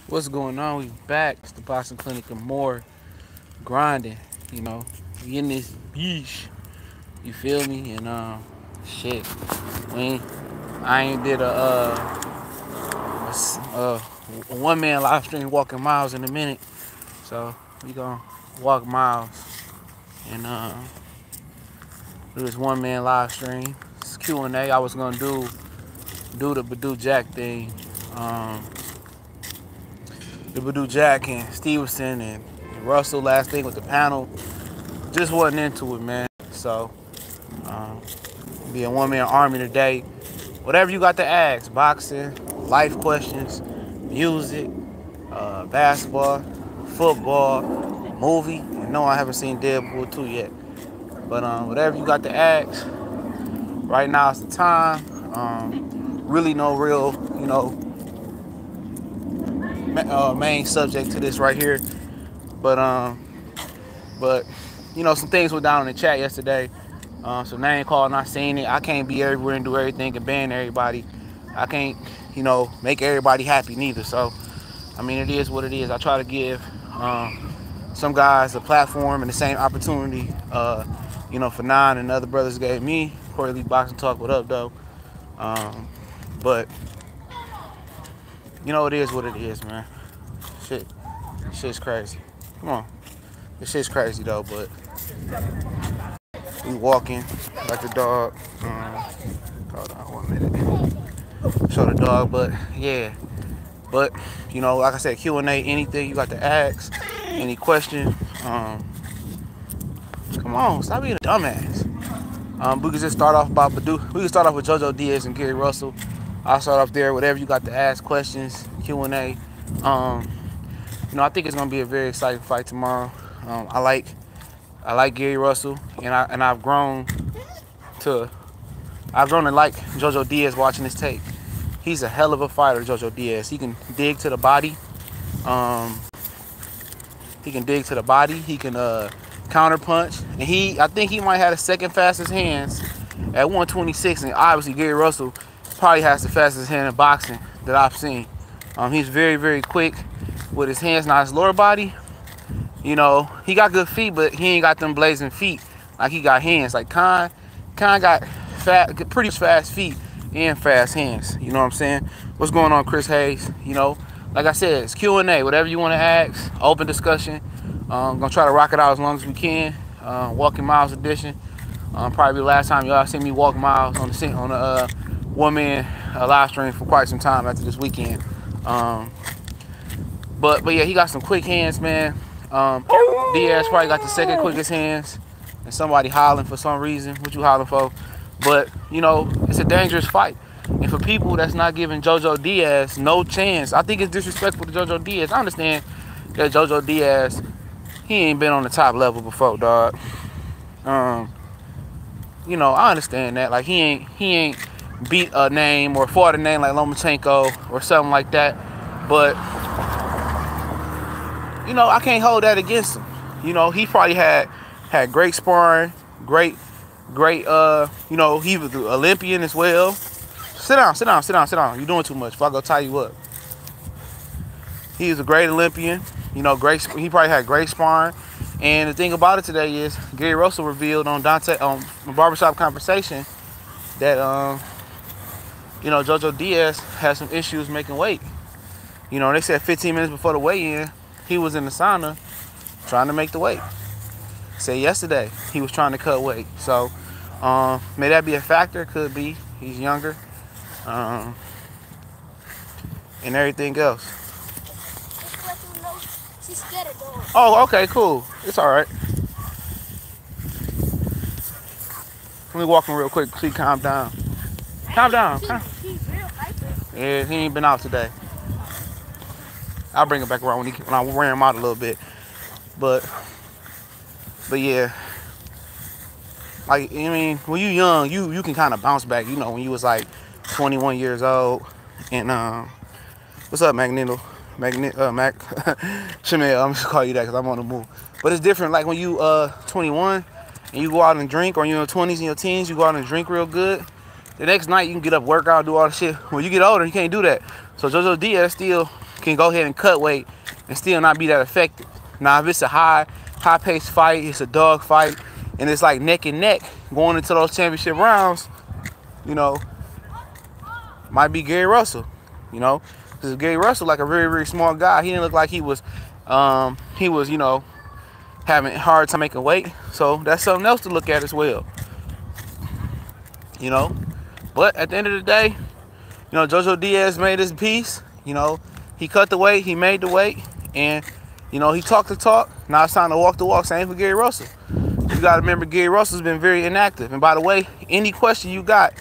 What's going on? We back. It's the Boxing Clinic and more grinding. You know, we in this beach. You feel me? And shit. We ain't, I ain't did a one man live stream walking miles in a minute. So we gonna walk miles and do this one man live stream. It's Q&A. I was gonna do the Badu Jack thing. The Badu Jack and Stevenson and Russell last thing with the panel. Just wasn't into it, man. So, be a one-man army today. Whatever you got to ask, boxing, life questions, music, basketball, football, movie. You know I haven't seen Deadpool 2 yet. But whatever you got to ask, right now is the time. Really no real, main subject to this right here. But some things went down in the chat yesterday. Some name call, not saying it. I can't be everywhere and do everything and ban everybody. I can't, make everybody happy neither. So, I mean, it is what it is. I try to give some guys a platform and the same opportunity, Fanon and other brothers gave me. Corey Lee Boxing Talk, what up, though? But, it is what it is, man. Shit's crazy. Come on. This shit's crazy, though, but we walking like the dog. Hold on 1 minute. Show the dog, but yeah. But like I said, Q&A, anything you got to ask, any question. Come on, stop being a dumbass. We can just start off about Badu. We can start off with JoJo Diaz and Gary Russell. I'll start off there. Whatever you got to ask, questions, Q&A. I think it's gonna be a very exciting fight tomorrow. I like Gary Russell, and I've grown to like JoJo Diaz watching his tape. He's a hell of a fighter, JoJo Diaz. He can dig to the body. He can counter punch, and I think he might have the second fastest hands at 126. And obviously Gary Russell probably has the fastest hand in boxing that I've seen. He's very, very quick with his hands. Now his lower body, he got good feet, but he ain't got them blazing feet like he got hands. Like Khan got pretty fast feet and fast hands. You know what I'm saying? What's going on, Chris Hayes? Like I said, it's Q&A. Whatever you want to ask, open discussion. Gonna try to rock it out as long as we can. Walking Miles edition. Probably the last time y'all see me walk miles on the one-man live stream for quite some time after this weekend. But yeah, he got some quick hands, man. Diaz probably got the second quickest hands. And somebody hollering for some reason. What you hollering for? But, it's a dangerous fight. And for people that's not giving JoJo Diaz no chance, I think it's disrespectful to JoJo Diaz. I understand that JoJo Diaz, he ain't been on the top level before, dog. I understand that. Like, he ain't beat a name or fought a name like Lomachenko or something like that. But, I can't hold that against him. He probably had great sparring, great, he was an Olympian as well. Sit down. You're doing too much. If I go tie you up. He was a great Olympian. He probably had great sparring. And the thing about it today is Gary Russell revealed on Barbershop Conversation that JoJo Diaz had some issues making weight. They said 15 minutes before the weigh-in, he was in the sauna trying to make the weight. Said yesterday he was trying to cut weight. So may that be a factor? Could be. He's younger. And everything else. She's scared of dogs. Oh, okay, cool. It's all right. Let me walk him real quick. Please calm down. Calm down. He's real hyper. Yeah, he ain't been out today. I'll bring him back around when I wear him out a little bit. But yeah. Like, when you young, you can kind of bounce back. When you was like 21 years old. And what's up, Magneto? Mac Shamil, I'm just call you that because I'm on the move. But it's different. Like when you 21 and you go out and drink, or you're in your 20s and your teens, you go out and drink real good. The next night you can get up, work out, do all the shit. When you get older, you can't do that. So JoJo Diaz still can go ahead and cut weight and still not be that effective. Now, if it's a high-paced fight, it's a dog fight, and it's like neck and neck going into those championship rounds, you know, might be Gary Russell, you know, because Gary Russell, like a very, very small guy, he didn't look like he was, you know, having a hard time making weight. So that's something else to look at as well, you know. But at the end of the day, you know, Jojo Diaz made his peace. You know, he cut the weight, he made the weight, and, you know, he talked the talk. Now it's time to walk the walk. Same for Gary Russell. You got to remember, Gary Russell's been very inactive. And by the way, any question you got,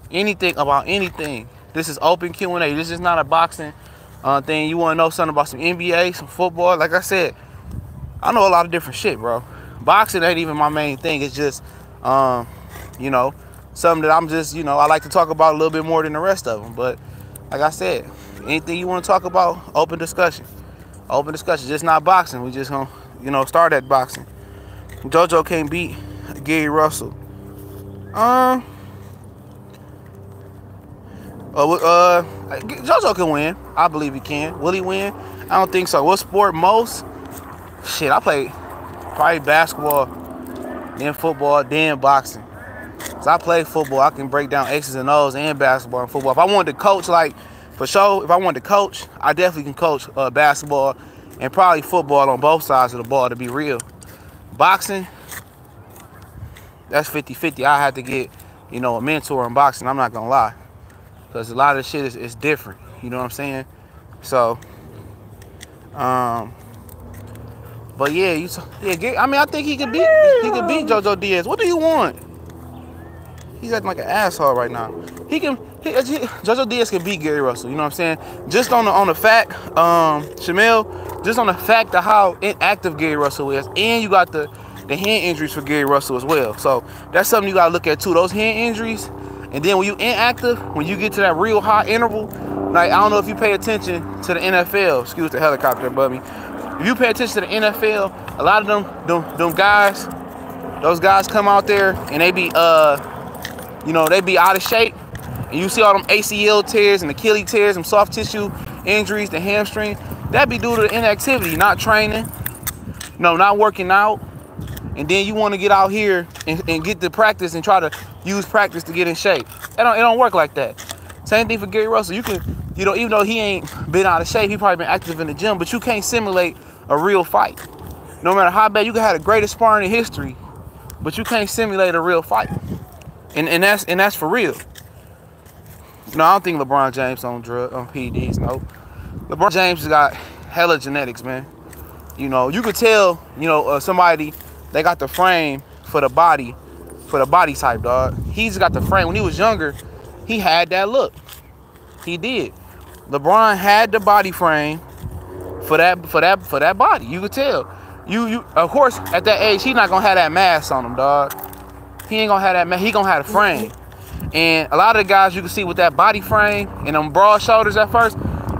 anything about anything, this is open Q&A. This is not a boxing thing. You want to know something about some NBA, some football? Like I said, I know a lot of different shit, bro. Boxing ain't even my main thing. It's just, you know, something that I'm just, you know, I like to talk about a little bit more than the rest of them. But like I said, anything you want to talk about, open discussion. Open discussion, just not boxing. We just gonna, you know, start at boxing. Jojo can't beat Gary Russell. Jojo can win. I believe he can. Will he win? I don't think so. What sport most? Shit, I played probably basketball, then football, then boxing. So I play football. I can break down X's and O's and basketball and football. If I wanted to coach, like, for sure, if I wanted to coach, I definitely can coach basketball and probably football on both sides of the ball, to be real. Boxing, that's 50-50. I had to get, you know, a mentor in boxing. I'm not going to lie. Because a lot of shit is different. You know what I'm saying? So, but yeah, I mean, I think he could beat Jojo Diaz. What do you want? He's acting like an asshole right now. Jojo Diaz can beat Gary Russell. You know what I'm saying? Just on the fact, Shamil, just on the fact of how inactive Gary Russell is, and you got the hand injuries for Gary Russell as well. So that's something you gotta look at too. Those hand injuries, and then when you inactive, when you get to that real high interval, like, I don't know if you pay attention to the NFL. Excuse the helicopter above me. If you pay attention to the NFL, a lot of them guys, those guys come out there and they be you know, they be out of shape. And you see all them ACL tears and Achilles tears, some soft tissue injuries, the hamstring. That be due to the inactivity, not training, no, not working out. And then you want to get out here and get the practice and try to use practice to get in shape. It don't work like that. Same thing for Gary Russell. You can, you know, even though he ain't been out of shape, he probably been active in the gym, but you can't simulate a real fight. No matter how bad, you can have the greatest sparring in history, but you can't simulate a real fight. And that's for real. No, I don't think LeBron James on PEDs. No, LeBron James has got hella genetics, man. You know, you could tell, you know, somebody, they got the frame for the body type, dog. He's got the frame. When he was younger, he had that look. He did. LeBron had the body frame for that body. You could tell. You of course, at that age, he's not gonna have that mass on him, dog. He ain't gonna have that mass. He gonna have a frame. And a lot of the guys you can see with that body frame and them broad shoulders at first,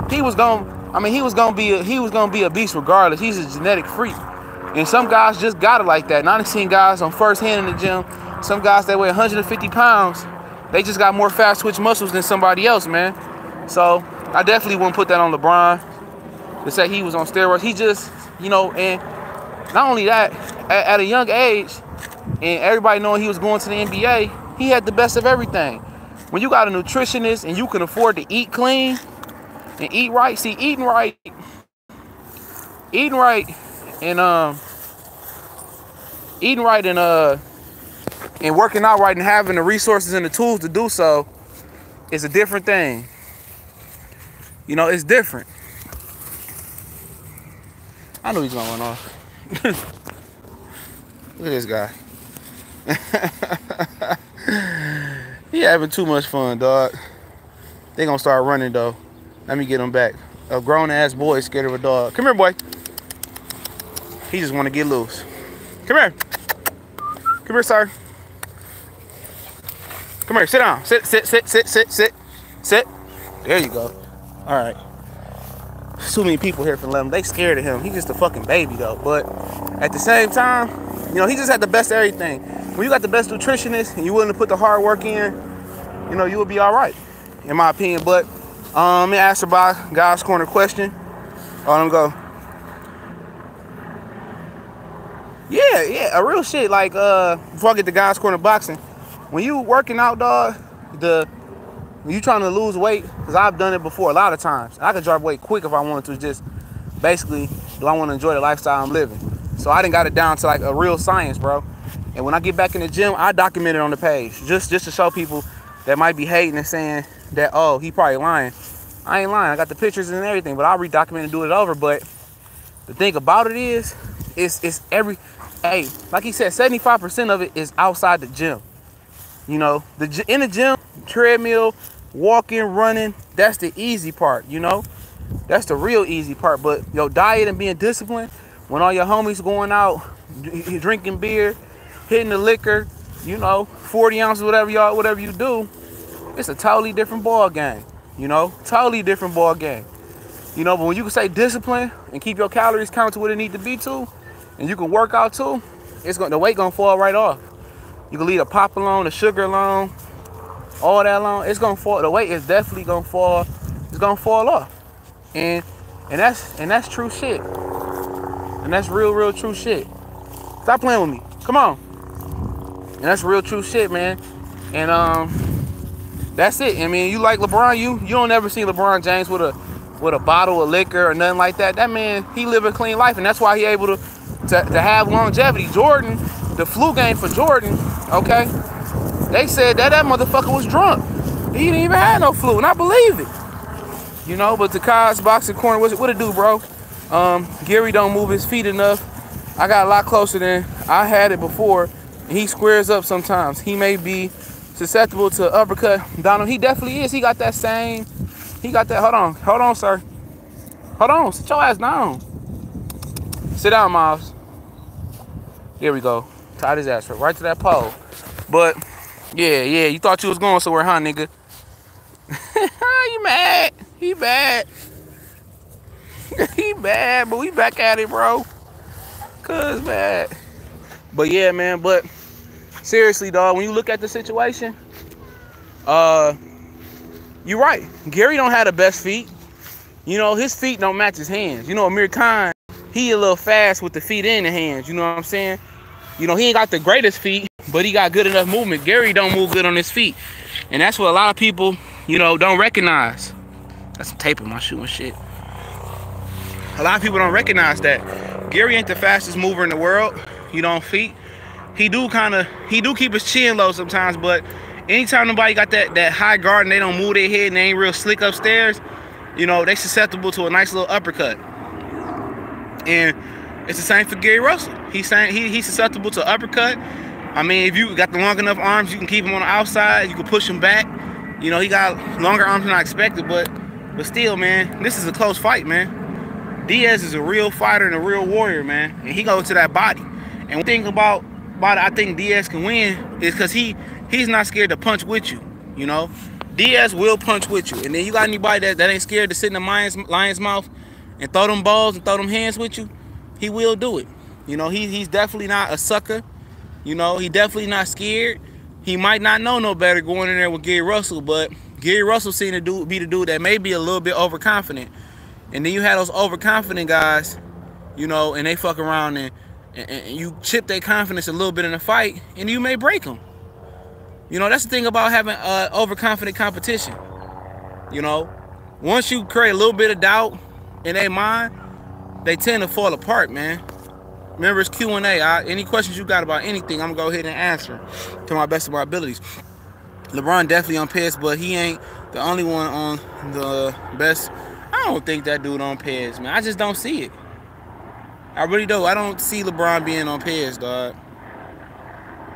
he was gonna be a beast regardless. He's a genetic freak. And some guys just got it like that. And I've seen guys on first hand in the gym, some guys that weigh 150 pounds, they just got more fast twitch muscles than somebody else, man. So I definitely wouldn't put that on LeBron to say he was on steroids. He just, you know, and not only that, at a young age, and everybody knowing he was going to the NBA, he had the best of everything. When you got a nutritionist and you can afford to eat clean and eat right, see, eating right and working out right and having the resources and the tools to do so is a different thing. You know, it's different. I knew he's gonna run off. Look at this guy. He having too much fun, dog. They gonna start running though. Let me get him back. A grown ass boy is scared of a dog. Come here, boy. He just want to get loose. Come here. Come here, sir. Come here. Sit down. Sit. There you go. All right. Too many people here for him. They scared of him. He's just a fucking baby though. But at the same time, you know, he just had the best of everything. When you got the best nutritionist and you willing to put the hard work in, you know, you will be all right, in my opinion. But let me ask about God's Corner question. Oh, let me go. Yeah, a real shit. Like, before I get to Guys Corner Boxing, when you working out, dog, when you trying to lose weight, because I've done it before a lot of times. I could drop weight quick if I wanted to. Just basically, do I want to enjoy the lifestyle I'm living? So I done got it down to like a real science, bro. And when I get back in the gym, I document it on the page, just to show people that might be hating and saying that, oh, he probably lying. I ain't lying. I got the pictures and everything, but I'll redocument and do it over. But the thing about it is, it's hey, like he said, 75% of it is outside the gym. You know, in the gym, treadmill, walking, running, that's the easy part, you know? That's the real easy part. But your diet and being disciplined, when all your homies going out, drinking beer, hitting the liquor, you know, 40 ounces, whatever you do, it's a totally different ball game, you know? Totally different ball game. You know, but when you can say discipline and keep your calories counted to what it need to be to, and you can work out too, the weight gonna fall right off. You can leave the pop alone, the sugar alone, all that alone. It's gonna fall. The weight is definitely gonna fall. It's gonna fall off, and that's true shit. And that's real true shit. Stop playing with me. Come on. And that's real true shit, man. And that's it. I mean, you like LeBron, you don't ever see LeBron James with a bottle of liquor or nothing like that. That man, he live a clean life, and that's why he able to have longevity. Jordan, the flu game for Jordan, okay? They said that motherfucker was drunk. He didn't even have no flu, and I believe it. You know, but the Kaz Boxing Corner, what it do, bro? Gary don't move his feet enough. I got a lot closer than I had it before, and he squares up sometimes. He may be susceptible to uppercut. Donald, he definitely is. He got that, hold on, sir. Hold on, sit your ass down. Sit down, Miles. There we go. Tied his ass right to that pole. But, yeah, you thought you was going somewhere, huh, nigga? You mad? He bad. He bad, but we back at it, bro. Cuz bad. But, yeah, man, but seriously, dog, when you look at the situation, you're right. Gary don't have the best feet. You know, his feet don't match his hands. You know, Amir Khan, he a little fast with the feet and the hands. You know what I'm saying? You know, he ain't got the greatest feet, but he got good enough movement. Gary don't move good on his feet. And that's what a lot of people, you know, don't recognize. That's some tape in my shoe and shit. A lot of people don't recognize that. Gary ain't the fastest mover in the world, you know, on feet. He do keep his chin low sometimes, but anytime nobody got that high guard and they don't move their head and they ain't real slick upstairs, you know, they susceptible to a nice little uppercut. And it's the same for Gary Russell. He's susceptible to uppercut. I mean, if you got the long enough arms, you can keep him on the outside. You can push him back. You know, he got longer arms than I expected, but still, man, this is a close fight, man. Diaz is a real fighter and a real warrior, man, and he goes to that body. And one thing about it, I think Diaz can win is because he's not scared to punch with you. You know, Diaz will punch with you, and then you got anybody that ain't scared to sit in the lion's mouth and throw them balls and throw them hands with you, he will do it. You know, he's definitely not a sucker. You know, he definitely not scared. He might not know no better going in there with Gary Russell, but Gary Russell seemed to be the dude that may be a little bit overconfident. And then you have those overconfident guys, you know, and they fuck around and you chip their confidence a little bit in a fight, and you may break them. You know, that's the thing about having overconfident competition. You know, once you create a little bit of doubt in their mind, they tend to fall apart, man. Remember, it's Q&A. Any questions you got about anything, I'm going to go ahead and answer to my best of my abilities. LeBron definitely on Pez, but he ain't the only one on the best. I don't think that dude on Pez, man. I just don't see it. I really do. I don't see LeBron being on Pez, dog.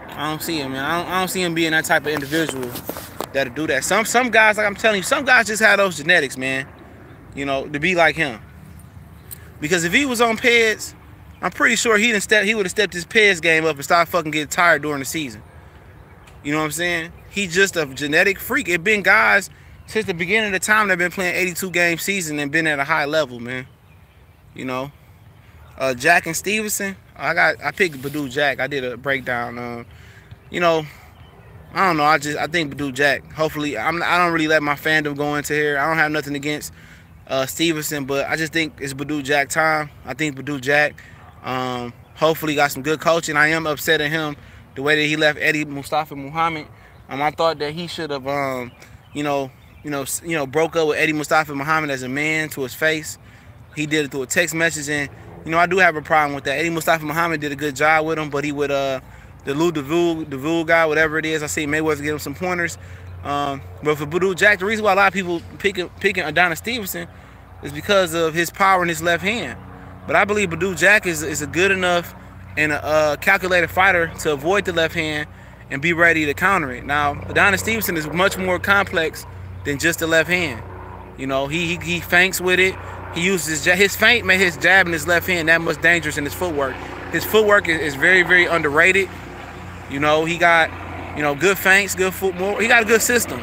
I don't see him, man. I don't see him being that type of individual that'll do that. Some guys, like I'm telling you, some guys just have those genetics, man. You know, to be like him. Because if he was on Pez, I'm pretty sure he would have stepped his Pez game up and started fucking getting tired during the season. You know what I'm saying? He's just a genetic freak. It been guys since the beginning of the time that have been playing 82-game season and been at a high level, man. You know, Jack and Stevenson. I picked Badou Jack. I did a breakdown. You know, I don't know. I think Badou Jack. Hopefully, I don't really let my fandom go into here. I don't have nothing against Stevenson, but I just think it's Badou Jack time. I think Badou Jack hopefully got some good coaching. I am upset at him the way that he left Eddie Mustafa Muhammad. I thought that he should have broke up with Eddie Mustafa Muhammad as a man to his face. He did it through a text message, and I do have a problem with that. Eddie Mustafa Muhammad did a good job with him, but he would the Lou DeVille guy, whatever it is. I see Mayweather give him some pointers. But for Badou Jack, the reason why a lot of people picking Adonis Stevenson is because of his power in his left hand. But I believe Badou Jack is a good enough and a calculated fighter to avoid the left hand and be ready to counter it. Now, Adonis Stevenson is much more complex than just the left hand. He feints with it. He uses his feint made his jab in his left hand that much dangerous in his footwork. His footwork is very, very underrated. He got good feints, good footwork. He got a good system.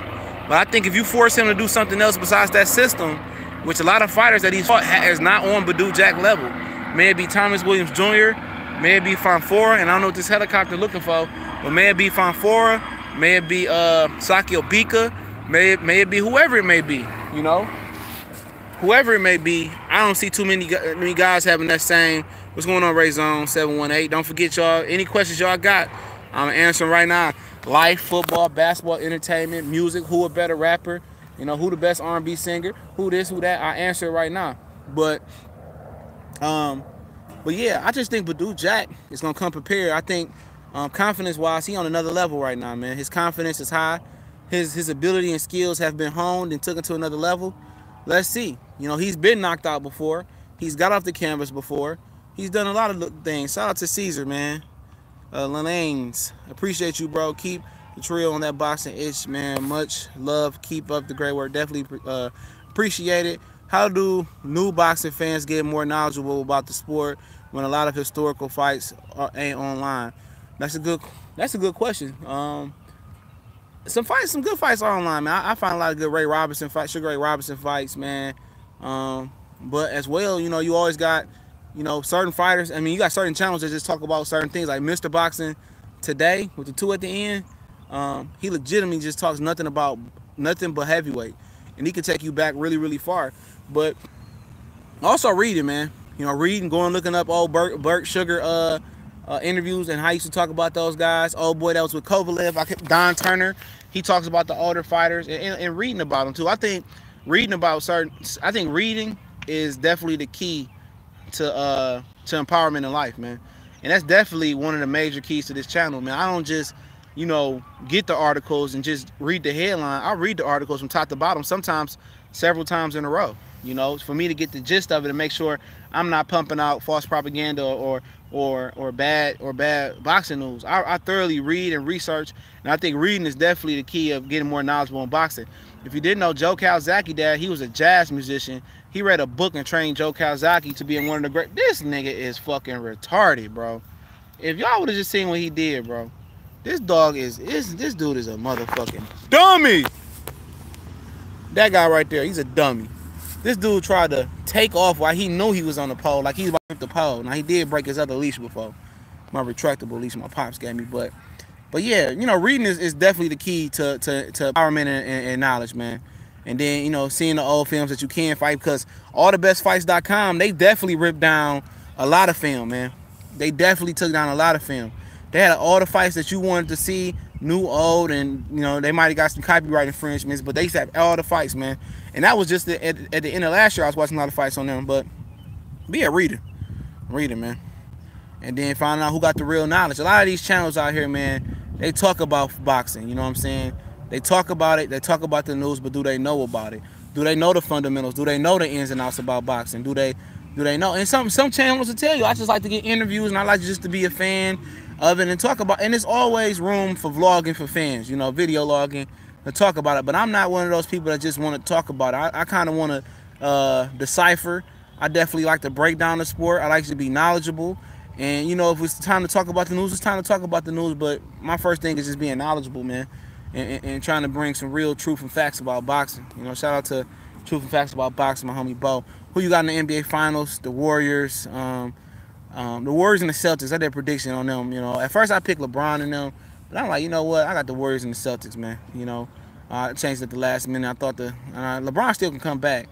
But I think if you force him to do something else besides that system, which a lot of fighters that he's fought is not on Badou Jack level. May it be Thomas Williams Jr., may it be Fonfora, and I don't know what this helicopter looking for, but may it be Fonfora, may it be Sakio Bika, may it be whoever it may be, Whoever it may be, I don't see too many guys having that same. What's going on, Ray Zone 718? Don't forget, y'all, any questions y'all got, I'm answering right now. Life, football, basketball, entertainment, music, who a better rapper, who the best R&B singer, who this, who that, I answer it right now. But yeah, I just think Badou Jack is gonna come prepared. I think confidence-wise, he on another level right now, man. His confidence is high. His ability and skills have been honed and taken to another level. Let's see. He's been knocked out before. He's got off the canvas before. He's done a lot of things. Shout out to Caesar, man. Lananes, appreciate you, bro. Keep the trio on that boxing itch, man. Much love. Keep up the great work. Definitely appreciate it. How do new boxing fans get more knowledgeable about the sport when a lot of historical fights ain't online? That's a good question. Some good fights are online, man. I find a lot of good Ray Robinson fights, Sugar Ray Robinson fights, man. But as well, you always got, certain fighters. I mean, you got certain channels that just talk about certain things, like Mr. Boxing Today with the 2 at the end. He legitimately just talks nothing but heavyweight, and he can take you back really, really far. But also reading, man. Reading, going looking up old Burt Sugar interviews and how he used to talk about those guys. Old boy that was with Kovalev, Don Turner. He talks about the older fighters and reading about them too. I think reading is definitely the key to empowerment in life, man. And that's definitely one of the major keys to this channel, man. I don't just get the articles and just read the headline. I read the articles from top to bottom, sometimes several times in a row. For me to get the gist of it and make sure I'm not pumping out false propaganda or bad boxing news. I thoroughly read and research, and I think reading is definitely the key of getting more knowledgeable in boxing. If you didn't know, Joe Calzaghe, dad, he was a jazz musician. He read a book and trained Joe Calzaghe to be one of the great. This nigga is fucking retarded, bro. If y'all would have just seen what he did, bro. This dude is a motherfucking dummy. That guy right there, he's a dummy. This dude tried to take off while he knew he was on the pole, like he's about to hit the pole. Now, he did break his other leash before. My retractable leash my pops gave me. But yeah, reading is definitely the key to empowerment and knowledge, man. And then, seeing the old films that you can fight, because allthebestfights.com, they definitely ripped down a lot of film, man. They definitely took down a lot of film. They had all the fights that you wanted to see, new, old, and, they might have got some copyright infringements, but they used to have all the fights, man. And that was just at the end of last year, I was watching a lot of fights on them. But be a reader, man. And then find out who got the real knowledge. A lot of these channels out here, man, they talk about boxing, you know what I'm saying? They talk about it, they talk about the news, but do they know about it? Do they know the fundamentals? Do they know the ins and outs about boxing? Do they know? And some channels will tell you, I just like to get interviews, and I like just to be a fan of it and talk about, and there's always room for vlogging for fans, video logging, to talk about it. But I'm not one of those people that just want to talk about it. I kind of want to decipher. I definitely like to break down the sport. I like to be knowledgeable. And, if it's time to talk about the news, it's time to talk about the news. But my first thing is just being knowledgeable, man, and trying to bring some real truth and facts about boxing. Shout out to Truth and Facts About Boxing, my homie Bo. Who you got in the NBA Finals? The Warriors. The Warriors and the Celtics. I did a prediction on them. At first I picked LeBron and them. But I'm like, you know what? I got the Warriors and the Celtics, man. I changed it at the last minute. I thought LeBron still can come back.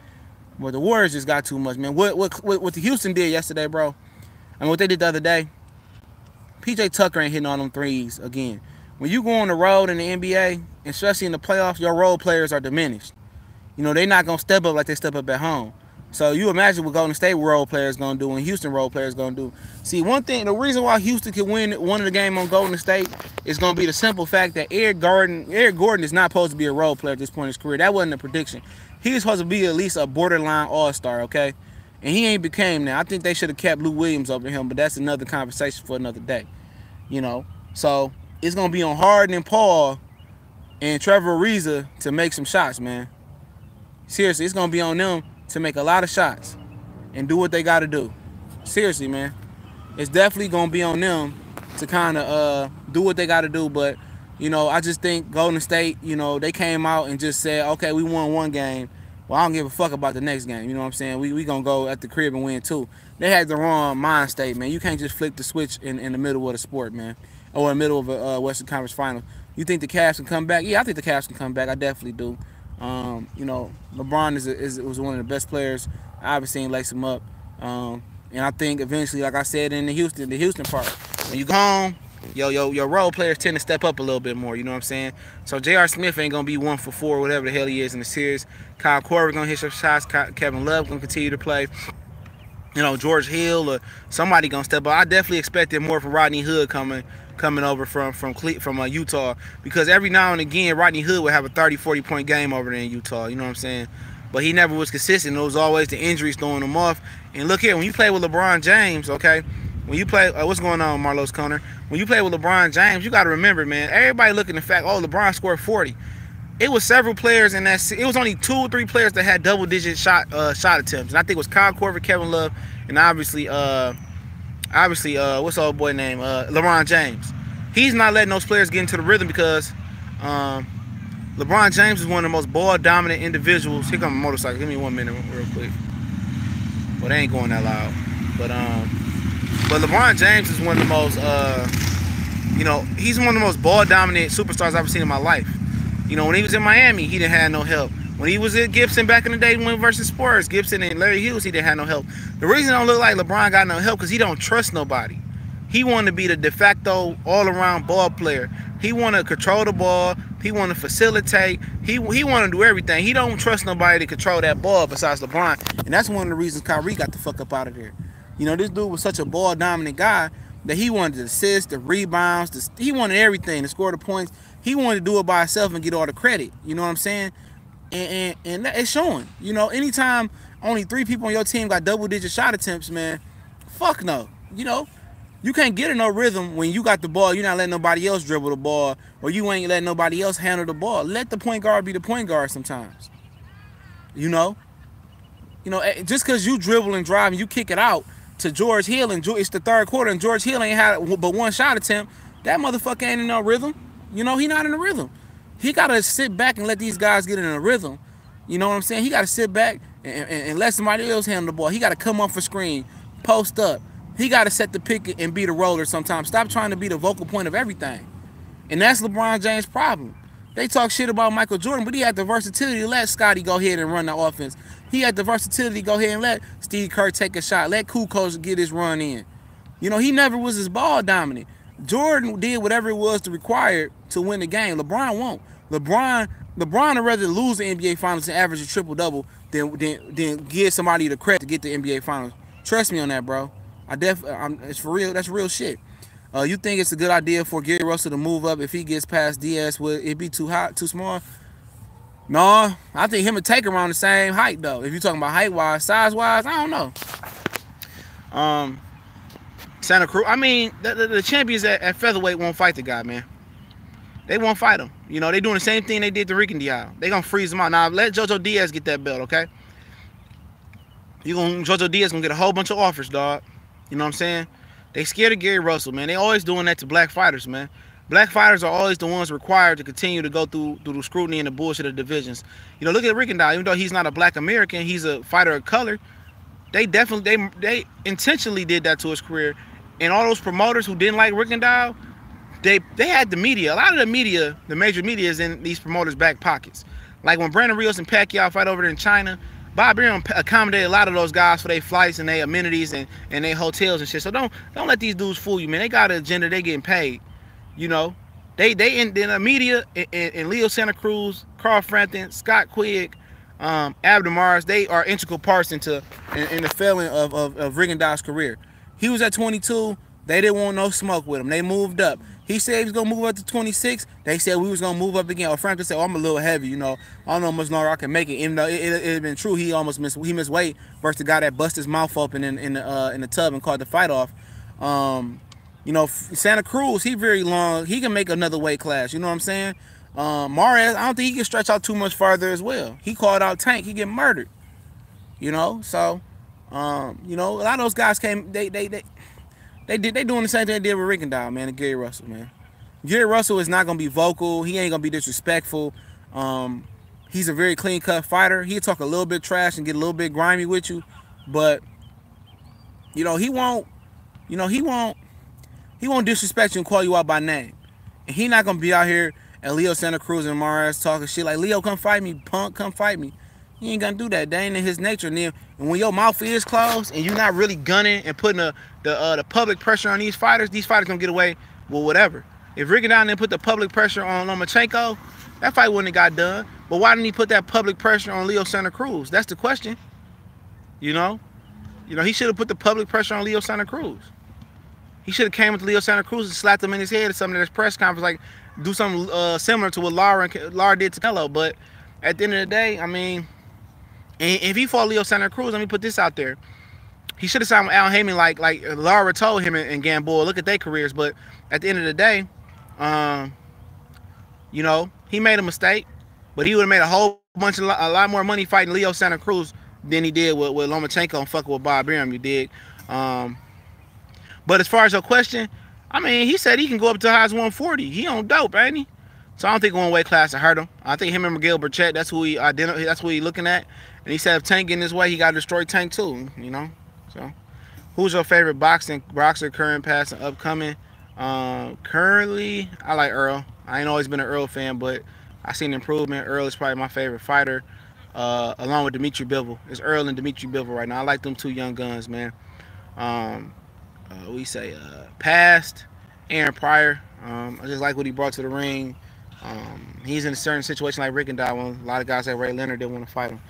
But the Warriors just got too much, man. What the Houston did yesterday, bro, and what they did the other day, PJ Tucker ain't hitting all them threes again. When you go on the road in the NBA, especially in the playoffs, your role players are diminished. You know, they're not going to step up like they step up at home. So you imagine what Golden State role players going to do and Houston role players going to do. See, one thing, the reason why Houston can win one of the game on Golden State is going to be the simple fact that Eric Gordon is not supposed to be a role player at this point in his career. That wasn't a prediction. He was supposed to be at least a borderline all-star, okay? And he ain't became that. I think they should have kept Lou Williams over him, but that's another conversation for another day. You know? So it's going to be on Harden and Paul and Trevor Ariza to make some shots, man. Seriously, it's going to be on them to make a lot of shots and do what they got to do. Seriously, man. It's definitely going to be on them to kind of do what they got to do. But, you know, I just think Golden State, you know, they came out and just said, okay, we won one game. Well, I don't give a fuck about the next game. You know what I'm saying? We going to go at the crib and win two. They had the wrong mind state, man. You can't just flip the switch in the middle of the sport, man. Or in the middle of a Western Conference Final. You think the Cavs can come back? Yeah, I think the Cavs can come back. I definitely do. You know, LeBron was one of the best players I've ever seen lace him up. And I think eventually, like I said in the Houston part, when you go home, your role players tend to step up a little bit more. You know what I'm saying? So J.R. Smith ain't gonna be 1 for 4, whatever the hell he is in the series. Kyle Korver gonna hit some shots. Kevin Love gonna continue to play. You know, George Hill or somebody gonna step up. I definitely expected more from Rodney Hood coming over from Utah, because every now and again Rodney Hood would have a 30-40 point game over there in Utah. You know what I'm saying? But he never was consistent. It was always the injuries throwing him off. And look here, when you play with LeBron James, okay, when you play, what's going on, Marlos Conner? When you play with LeBron James, you got to remember, man, everybody looking at the fact, oh, LeBron scored 40. It was several players in that. It was only 2 or 3 players that had double-digit shot attempts, and I think it was Kyle Korver, Kevin Love, and obviously, what's the old boy name? LeBron James. He's not letting those players get into the rhythm because LeBron James is one of the most ball-dominant individuals. Here comes a motorcycle. Give me 1 minute real quick. Well, they ain't going that loud. But LeBron James is one of the most, you know, he's one of the most ball-dominant superstars I've ever seen in my life. You know, when he was in Miami, he didn't have no help. When he was at Gibson back in the day, when versus Spurs, Gibson and Larry Hughes, he didn't have no help. The reason it don't look like LeBron got no help because he don't trust nobody. He wanted to be the de facto all-around ball player. He want to control the ball. He want to facilitate. He want to do everything. He don't trust nobody to control that ball besides LeBron. And that's one of the reasons Kyrie got the fuck up out of there. You know, this dude was such a ball-dominant guy that he wanted to assist, the rebounds, he wanted everything, to score the points. He wanted to do it by himself and get all the credit. You know what I'm saying? And it's showing. You know, anytime only 3 people on your team got double-digit shot attempts, man, fuck no. You know, you can't get in no rhythm when you got the ball. You're not letting nobody else dribble the ball, or you ain't letting nobody else handle the ball. Let the point guard be the point guard sometimes. You know, just because you dribble and drive and you kick it out to George Hill, and it's the 3rd quarter, and George Hill ain't had but 1 shot attempt, that motherfucker ain't in no rhythm. You know, he not in a rhythm. He got to sit back and let these guys get in a rhythm. You know what I'm saying? He got to sit back and let somebody else handle the ball. He got to come off a screen, post up. He got to set the pick and be the roller sometimes. Stop trying to be the vocal point of everything. And that's LeBron James' problem. They talk shit about Michael Jordan, but he had the versatility to let Scottie go ahead and run the offense. He had the versatility to go ahead and let Steve Kerr take a shot. Let Kukoc get his run in. You know, he never was as ball dominant. Jordan did whatever it was to require to win the game. LeBron won't. LeBron would rather lose the NBA Finals and average a triple-double than give somebody the credit to get the NBA Finals. Trust me on that, bro. It's for real. That's real shit. You think it's a good idea for Gary Russell to move up if he gets past Diaz? Would it be too hot, too small? No, I think him and Taker around the same height, though. If you're talking about height-wise, size-wise, I don't know. Santa Cruz, I mean, the champions at featherweight won't fight the guy, man. They won't fight him. You know, they doing the same thing they did to Rick and Diaz. They gonna freeze him out. Now, let JoJo Diaz get that belt, okay? JoJo Diaz gonna get a whole bunch of offers, dog. You know what I'm saying? They scared of Gary Russell, man. They always doing that to black fighters, man. Black fighters are always the ones required to continue to go through the scrutiny and the bullshit of divisions. You know, look at Rick and Diaz. Even though he's not a black American, he's a fighter of color. They definitely, they intentionally did that to his career. And all those promoters who didn't like Rick and Diaz, they had the media. A lot of the media, the major media, is in these promoters' back pockets. Like when Brandon Rios and Pacquiao fight over there in China, Bob Arum accommodated a lot of those guys for their flights and their amenities and their hotels and shit. So don't let these dudes fool you, man. They got an agenda. They getting paid. You know, they in the media and Leo Santa Cruz, Carl Frampton, Scott Quigg, Abdul Mars, they are integral parts in the failing of Rigondeaux's career. He was at 22. They didn't want no smoke with him. They moved up. He said he was going to move up to 26. They said we was going to move up again. Or Frampton said, oh, I'm a little heavy, you know. I don't know how much longer I can make it. Even though it had been true, he almost missed weight versus the guy that busted his mouth open in the tub and called the fight off. You know, Santa Cruz, he very long. He can make another weight class. You know what I'm saying? Mares, I don't think he can stretch out too much farther as well. He called out Tank. He get murdered. You know, so you know, a lot of those guys came. They doing the same thing they did with Rigondeaux, man, and Gary Russell, man. Gary Russell is not gonna be vocal. He ain't gonna be disrespectful. He's a very clean-cut fighter. He'll talk a little bit trash and get a little bit grimy with you, but you know, he won't disrespect you and call you out by name. And he not gonna be out here at Leo Santa Cruz and Mares talking shit like, Leo, come fight me, punk, come fight me. He ain't gonna do that. That ain't in his nature. And then when your mouth is closed and you're not really gunning and putting the public pressure on these fighters gonna get away with whatever. If Rigondeaux didn't put the public pressure on Lomachenko, that fight wouldn't have got done. But why didn't he put that public pressure on Leo Santa Cruz? That's the question. You know, he should have put the public pressure on Leo Santa Cruz. He should have came with Leo Santa Cruz and slapped him in his head or something at his press conference, like do something similar to what Lara did to Canelo. But at the end of the day, I mean, and if he fought Leo Santa Cruz, let me put this out there. He should have signed with Al Heyman like Lara told him and Gamboa, look at their careers. But at the end of the day, you know, he made a mistake. But he would have made a lot more money fighting Leo Santa Cruz than he did with Lomachenko and fucking with Bob Arum, you dig? But as far as your question, I mean, he said he can go up to as high as 140. He on dope, ain't he? So I don't think one weight class will hurt him. I think him and Miguel Burchett, that's who he looking at. And he said if Tank in his way, he got to destroy Tank too, you know? So, who's your favorite boxer, current, past, and upcoming? Currently, I like Earl. I ain't always been an Earl fan, but I seen improvement. Earl is probably my favorite fighter, along with Dimitri Bivol. It's Earl and Dimitri Bivol right now. I like them two young guns, man. We say past, Aaron Pryor. I just like what he brought to the ring. He's in a certain situation like Rigondeaux. A lot of guys like Ray Leonard didn't want to fight him.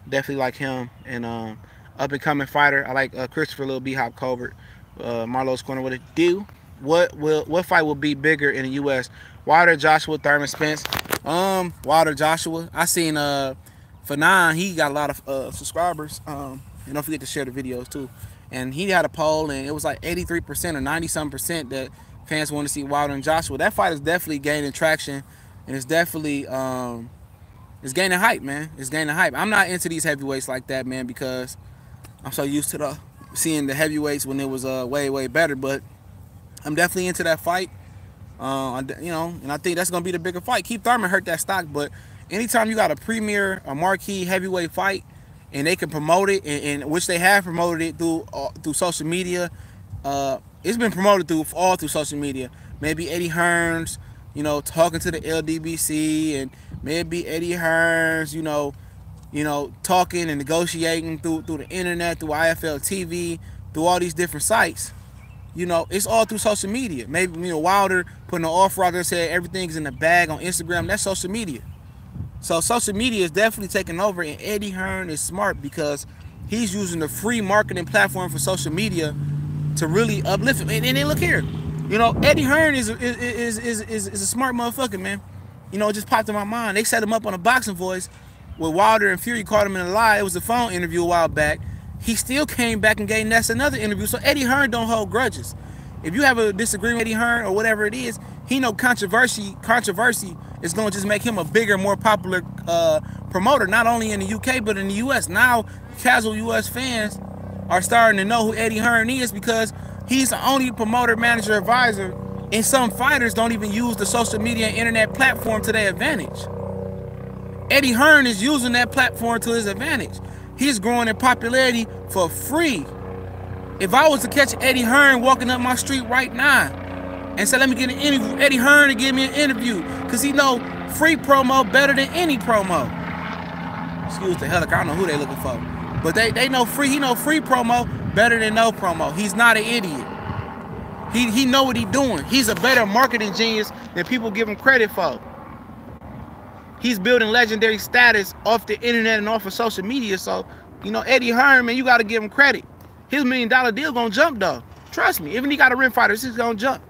Definitely like him. And up and coming fighter, I like Christopher Little B-Hop Colbert. Marlowe's Corner, what it do? What fight will be bigger in the U.S.? Wilder, Joshua, Thurman, Spence. Wilder, Joshua. I seen Fanon, he got a lot of subscribers. And don't forget to share the videos too. And he had a poll, and it was like 83% or 90-something% that fans want to see Wilder and Joshua. That fight is definitely gaining traction, and it's definitely it's gaining hype, man. It's gaining hype. I'm not into these heavyweights like that, man, because I'm so used to seeing the heavyweights when it was way better. But I'm definitely into that fight, you know, and I think that's gonna be the bigger fight. Keith Thurman hurt that stock, but anytime you got a marquee heavyweight fight, and they can promote it, and which they have promoted it through social media. It's been promoted through social media. Maybe Eddie Hearns, you know, talking to the LDBC, and maybe Eddie Hearns, you know, talking and negotiating through the internet, through IFL TV, through all these different sites. You know, it's all through social media. Maybe, you know, Wilder putting an offer out there, saying everything's in the bag on Instagram. That's social media. So social media is definitely taking over, and Eddie Hearn is smart because he's using the free marketing platform for social media to really uplift him. And then look here, you know, Eddie Hearn is a smart motherfucker, man. You know, it just popped in my mind. They set him up on a Boxing Voice with Wilder and Fury caught him in a lie. It was a phone interview a while back. He still came back and gave Ness another interview. So Eddie Hearn don't hold grudges. If you have a disagreement with Eddie Hearn or whatever it is, he know controversy is going to just make him a bigger, more popular promoter, not only in the UK, but in the US. Now, casual US fans are starting to know who Eddie Hearn is because he's the only promoter, manager, advisor, and some fighters don't even use the social media and internet platform to their advantage. Eddie Hearn is using that platform to his advantage. He's growing in popularity for free. If I was to catch Eddie Hearn walking up my street right now and say, let me get an interview, Eddie Hearn to give me an interview because he know free promo better than any promo. Excuse the hell, I don't know who they looking for. But they know free. He know free promo better than no promo. He's not an idiot. He know what he doing. He's a better marketing genius than people give him credit for. He's building legendary status off the internet and off of social media. So, you know, Eddie Hearn, man, you got to give him credit. His $1 million deal gonna jump though. Trust me. Even he got a rim fighter, he's gonna jump.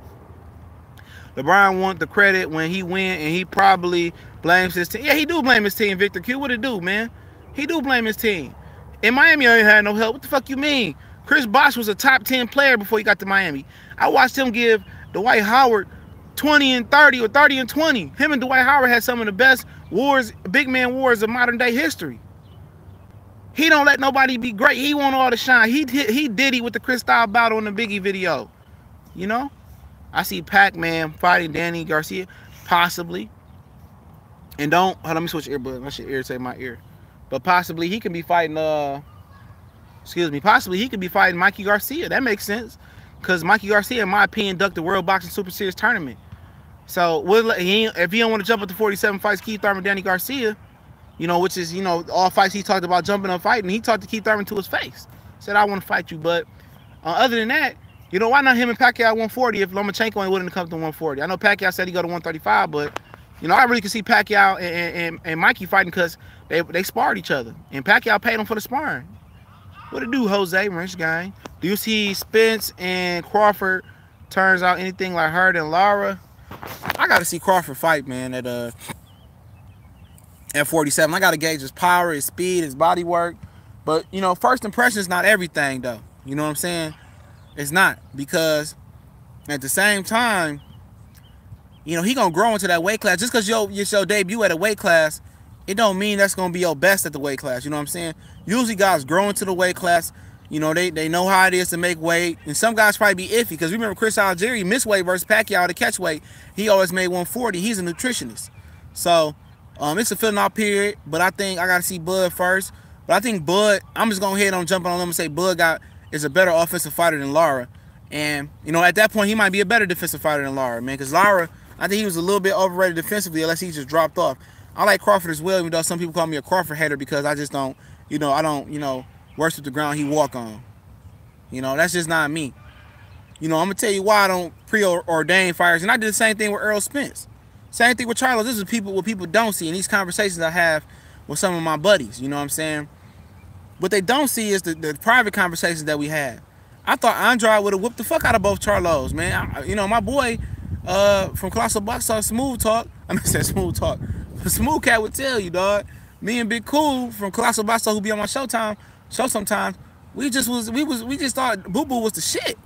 LeBron want the credit when he win, and he probably blames his team. Yeah, he do blame his team, Victor Q. What it do, man? He do blame his team. In Miami, I ain't had no help. What the fuck you mean? Chris Bosh was a top 10 player before he got to Miami. I watched him give Dwight Howard 20 and 30 or 30 and 20. Him and Dwight Howard had some of the best wars, big man wars of modern day history. He don't let nobody be great. He want all the shine. He did it with the Cristal battle in the Biggie video. You know? I see Pac-Man fighting Danny Garcia, possibly. And don't, hold on, let me switch earbud. That should irritate my ear. But possibly he can be fighting, possibly he could be fighting Mikey Garcia. That makes sense. Because Mikey Garcia, in my opinion, ducked the World Boxing Super Series tournament. So, if he don't want to jump up to 47 fights, Keith Thurman, Danny Garcia, you know, which is, you know, all fights he talked about jumping up fighting, he talked to Keith Thurman to his face. Said, I want to fight you. But other than that, you know, why not him and Pacquiao at 140 if Lomachenko ain't willing to come to 140? I know Pacquiao said he go to 135, but, you know, I really can see Pacquiao and Mikey fighting because they sparred each other. And Pacquiao paid him for the sparring. What it do, Jose, rich guy? Do you see Spence and Crawford turns out anything like Hurd and Lara? I got to see Crawford fight, man, at 47. I got to gauge his power, his speed, his body work. But, you know, first impression is not everything, though. You know what I'm saying? It's not, because at the same time, you know, he gonna grow into that weight class. Just because your debut at a weight class, it don't mean that's gonna be your best at the weight class. You know what I'm saying? Usually guys grow into the weight class. You know, they know how it is to make weight. And some guys probably be iffy, because remember Chris Algieri missed weight versus Pacquiao to catch weight. He always made 140. He's a nutritionist. So it's a filling out period, but I think I gotta see Bud first. But I think Bud, I'm just gonna head on jumping on him and say Bud is a better offensive fighter than Lara. And, you know, at that point, he might be a better defensive fighter than Lara, man. Because Lara, I think he was a little bit overrated defensively, unless he just dropped off. I like Crawford as well, even though some people call me a Crawford hater, because I just don't, you know, I don't, you know, worship the ground he walk on. You know, that's just not me. You know, I'm going to tell you why I don't preordain fighters. And I did the same thing with Earl Spence. Same thing with Charlo. This is what people don't see in these conversations I have with some of my buddies. You know what I'm saying? What they don't see is the private conversations that we had. I thought Andrade would have whooped the fuck out of both Charlos, man. You know, my boy from Colossal Box Talk, Smooth Talk. I mean, I said Smooth Talk. Smooth Cat would tell you, dog. Me and Big Cool from Colossal Box Talk, who be on my show sometimes, we just thought Boo Boo was the shit.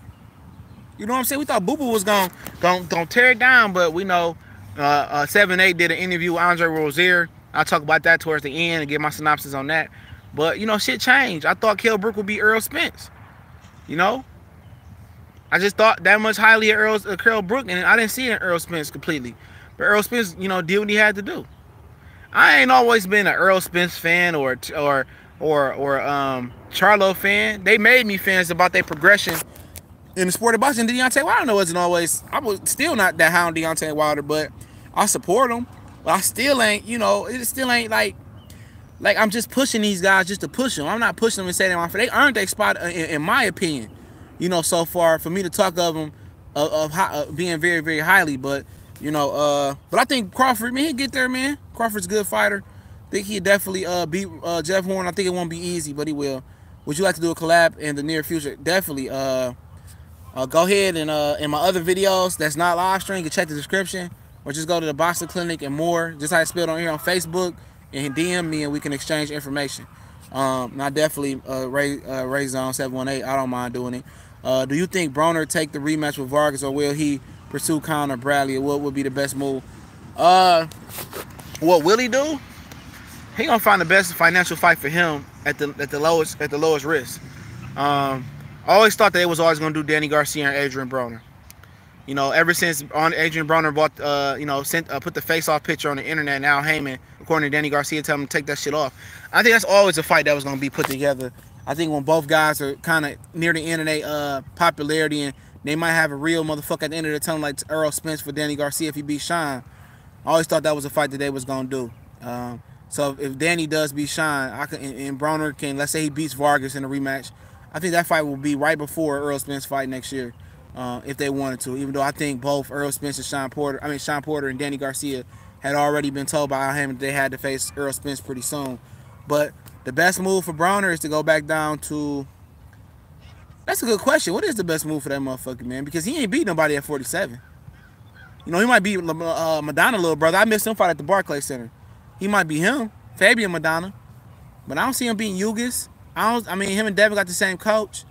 You know what I'm saying? We thought Boo Boo was gonna tear it down, but we know 7-8 did an interview with Andre Rozier. I'll talk about that towards the end and get my synopsis on that. But, you know, shit changed. I thought Kell Brook would be Earl Spence. You know? I just thought that much highly of Kell Brook, and I didn't see it in Earl Spence completely. But Earl Spence, you know, did what he had to do. I ain't always been an Earl Spence fan or Charlo fan. They made me fans about their progression in the sport of boxing. Deontay Wilder wasn't always, I was still not that high on Deontay Wilder, but I support him. But I still ain't, you know, it still ain't like I'm just pushing these guys just to push them. I'm not pushing them and saying them. They earned their spot, in my opinion, you know, so far, for me to talk of them of being very, very highly. But, you know, but I think Crawford, man, he'll get there, man. Crawford's a good fighter. I think he'll definitely beat Jeff Horn. I think it won't be easy, but he will. Would you like to do a collab in the near future? Definitely. Go ahead and in my other videos that's not live stream, you can check the description, or just go to the Boxing Clinic and more. Just how I spelled on here on Facebook, and DM me and we can exchange information. I definitely Ray Zone 718. I don't mind doing it. Do you think Broner take the rematch with Vargas, or will he pursue Conor Bradley? Or what would be the best move? What will he do? He gonna find the best financial fight for him at the lowest risk. I always thought that it was always gonna do Danny Garcia and Adrian Broner. You know, ever since Adrian Broner bought, put the face-off picture on the internet, now Heyman, according to Danny Garcia, tell him to take that shit off. I think that's always a fight that was going to be put together. I think when both guys are kind of near the end of their popularity, and they might have a real motherfucker at the end of the tunnel, like Earl Spence for Danny Garcia if he beat Sean. I always thought that was a fight that they was going to do. So if Danny does beat Sean, and Broner can, let's say he beats Vargas in a rematch, I think that fight will be right before Errol Spence fight next year, if they wanted to. Even though I think both Errol Spence and Sean Porter and Danny Garcia had already been told by him that they had to face Errol Spence pretty soon. But the best move for Broner is to go back down to. That's a good question. What is the best move for that motherfucker, man? Because he ain't beat nobody at 47. You know, he might beat Madonna, little brother. I missed him fight at the Barclays Center. He might be him, Fabian Madonna. But I don't see him beating Yugas. I mean, him and Devin got the same coach.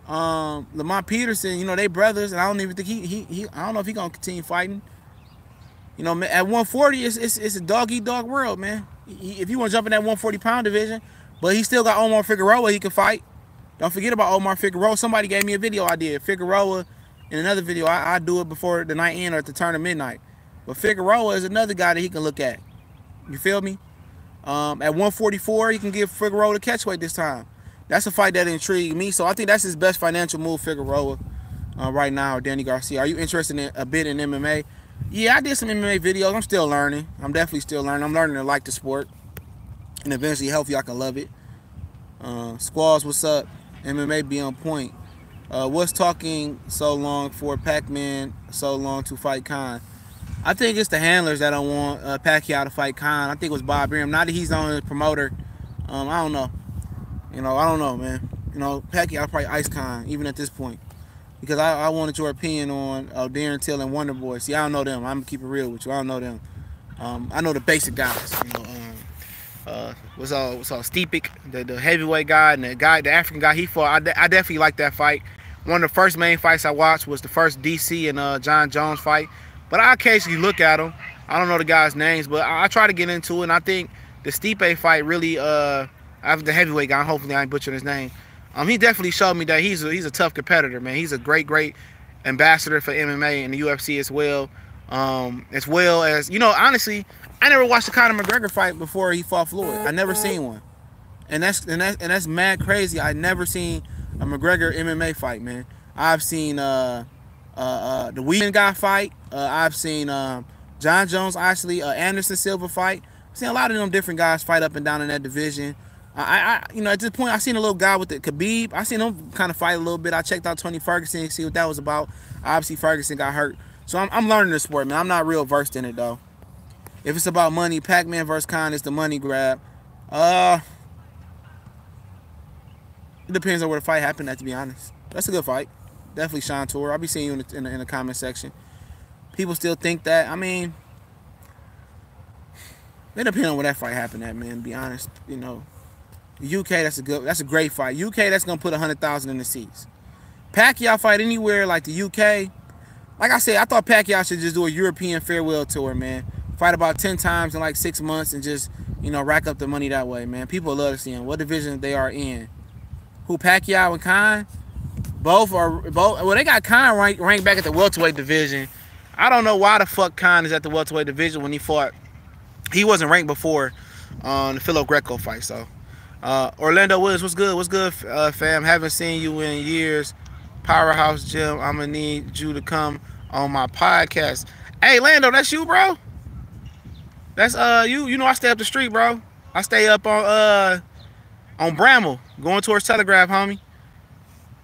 Lamont Peterson, you know, they brothers, and I don't even think I don't know if he gonna continue fighting. You know, at 140, it's a dog-eat-dog world, man. If you want to jump in that 140-pound division, but he still got Omar Figueroa he can fight. Don't forget about Omar Figueroa. Somebody gave me a video idea. Figueroa, in another video, I do it before the night end or at the turn of midnight. But Figueroa is another guy that he can look at. You feel me? At 144, he can give Figueroa the catchweight this time. That's a fight that intrigued me. So I think that's his best financial move, Figueroa, right now, or Danny Garcia. Are you interested in a bit in MMA? Yeah, I did some MMA videos. I'm still learning. I'm definitely still learning. I'm learning to like the sport. And eventually, hopefully, I can love it. Squalls, what's up? MMA be on point. What's talking so long for Pac-Man so long to fight Khan? I think it's the handlers that don't want Pacquiao to fight Khan. I think it was Bob Arum. Now that he's on the promoter, I don't know. You know, I don't know, man. You know, Pacquiao probably ice Khan, even at this point. Because I wanted your opinion on Darren Till and Wonder Boy. See, I don't know them. I'm going to keep it real with you. I don't know them. I know the basic guys. You know, what's all Stepik, the heavyweight guy, and the African guy he fought. I definitely like that fight. One of the first main fights I watched was the first DC and John Jones fight. But I occasionally look at them. I don't know the guys' names, but I try to get into it. And I think the Stipe fight really, after the heavyweight guy, hopefully I ain't butchering his name. He definitely showed me that he's a tough competitor, man. He's a great ambassador for MMA and the UFC as well. As well as, you know, honestly, I never watched the Conor McGregor fight before he fought Floyd. I never seen one, and that's mad crazy. I never seen a McGregor MMA fight, man. I've seen the Weedman guy fight. I've seen John Jones, actually, Anderson Silva fight. I've seen a lot of them different guys fight up and down in that division. You know, at this point, I seen a little guy with the Khabib. I seen him kind of fight a little bit. I checked out Tony Ferguson to see what that was about. Obviously, Ferguson got hurt. So I'm learning the sport, man. I'm not real versed in it, though. If it's about money, Pac-Man versus Khan is the money grab. It depends on where the fight happened at, to be honest. That's a good fight. Definitely Sean Tour. I'll be seeing you in the comment section. People still think that. I mean, it depends on where that fight happened at, man, to be honest. You know, UK, that's a great fight. UK, that's gonna put 100,000 in the seats. Pacquiao fight anywhere like the UK. Like I said, I thought Pacquiao should just do a European farewell tour, man. Fight about 10 times in like 6 months and just, you know, rack up the money that way, man. People love to see him. What division they are in. Who, Pacquiao and Khan? Both. Well, they got Khan ranked back at the welterweight division. I don't know why the fuck Khan is at the welterweight division when he fought. He wasn't ranked before the Philo Greco fight, so. Orlando Williams, what's good? What's good, fam? Haven't seen you in years. Powerhouse Jim, I'm gonna need you to come on my podcast. Hey, Lando, that's you, bro? That's you. You know I stay up the street, bro. I stay up on Bramall, going towards Telegraph, homie.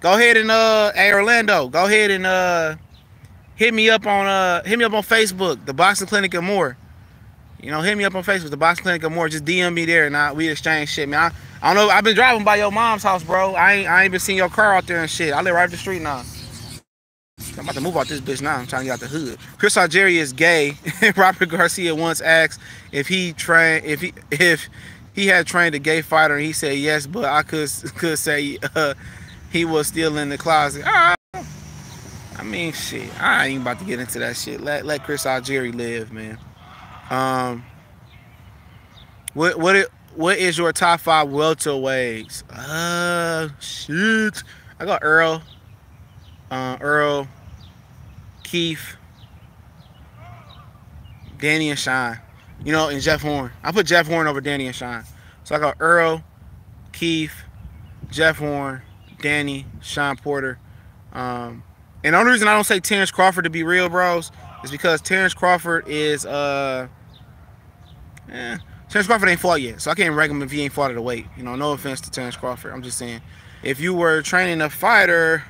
Go ahead and hey Orlando, go ahead and hit me up on Facebook, the Boxing Clinic and more. You know, hit me up on Facebook, the Boxing Clinic and more. Just DM me there and we exchange shit, man. I don't know. I've been driving by your mom's house, bro. I ain't been seeing your car out there and shit. I live right up the street now. I'm about to move out this bitch now. I'm trying to get out the hood. Chris Algeri is gay. Robert Garcia once asked if he had trained a gay fighter, and he said yes, but I could say he was still in the closet. I mean, shit. I ain't about to get into that shit. Let Chris Algeri live, man. What is your top 5 welterweights? Shit. I got Earl, Keith, Danny and Sean. You know, and Jeff Horn. I put Jeff Horn over Danny and Sean. So I got Earl, Keith, Jeff Horn, Danny, Sean Porter. And the only reason I don't say Terrence Crawford, to be real, bros, is because Terrence Crawford is Terence Crawford ain't fought yet, so I can't rank him if he ain't fought at a weight. You know, no offense to Terence Crawford. I'm just saying, if you were training a fighter,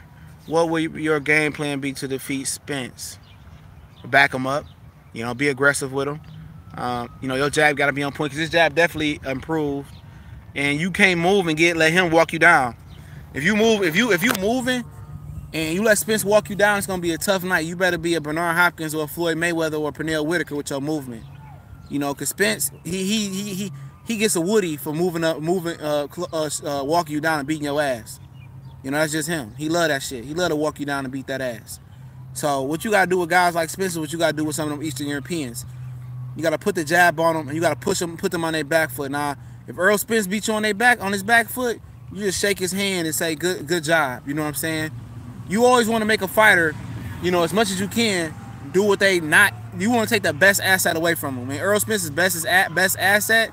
what would your game plan be to defeat Spence? Back him up, you know, be aggressive with him. You know, your jab got to be on point because his jab definitely improved, and you can't move and let him walk you down. If you moving and you let Spence walk you down, it's gonna be a tough night. You better be a Bernard Hopkins or a Floyd Mayweather or a Pernell Whitaker with your movement. You know, cause Spence he gets a woody for walking you down and beating your ass. You know, that's just him. He love that shit. He love to walk you down and beat that ass. So what you gotta do with guys like Spence is what you gotta do with some of them Eastern Europeans. You gotta put the jab on them and you gotta push them, put them on their back foot. Now, if Earl Spence beats you on his back foot, you just shake his hand and say good job. You know what I'm saying? You always want to make a fighter, you know, as much as you can, do what they not. You want to take the best asset away from them. And Earl Spence's best asset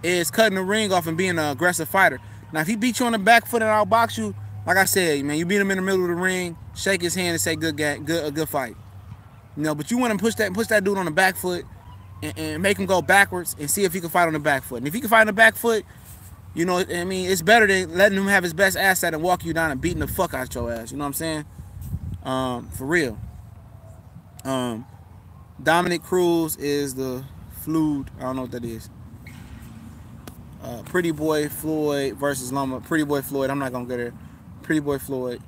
is cutting the ring off and being an aggressive fighter. Now, if he beats you on the back foot and outbox you, like I said, man, you beat him in the middle of the ring, shake his hand and say a good fight. You know, but you want to push that dude on the back foot and make him go backwards and see if he can fight on the back foot. And if he can fight on the back foot, you know, I mean, it's better than letting him have his best asset and walk you down and beating the fuck out your ass. You know what I'm saying? For real. Dominic Cruz is the Flood. I don't know what that is. Pretty Boy Floyd versus Loma. Pretty Boy Floyd. I'm not gonna get her. Pretty Boy Floyd.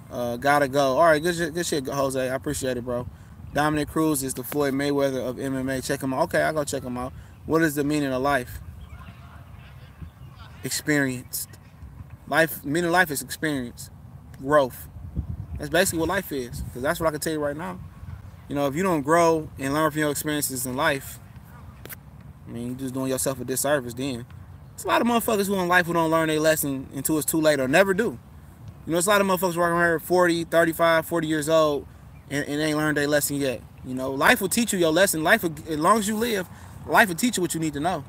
Gotta go. All right, good shit, Jose. I appreciate it, bro. Dominic Cruz is the Floyd Mayweather of MMA. Check him out. Okay, I'll go check him out. What is the meaning of life? Experienced. Meaning of life is experience, growth. That's basically what life is. Because that's what I can tell you right now. You know, if you don't grow and learn from your experiences in life, I mean, you're just doing yourself a disservice then. There's a lot of motherfuckers who in life who don't learn their lesson until it's too late or never do. You know, it's a lot of motherfuckers walking around 40, 35, 40 years old and ain't learned their lesson yet. You know, life will teach you your lesson. Life, as long as you live, life will teach you what you need to know.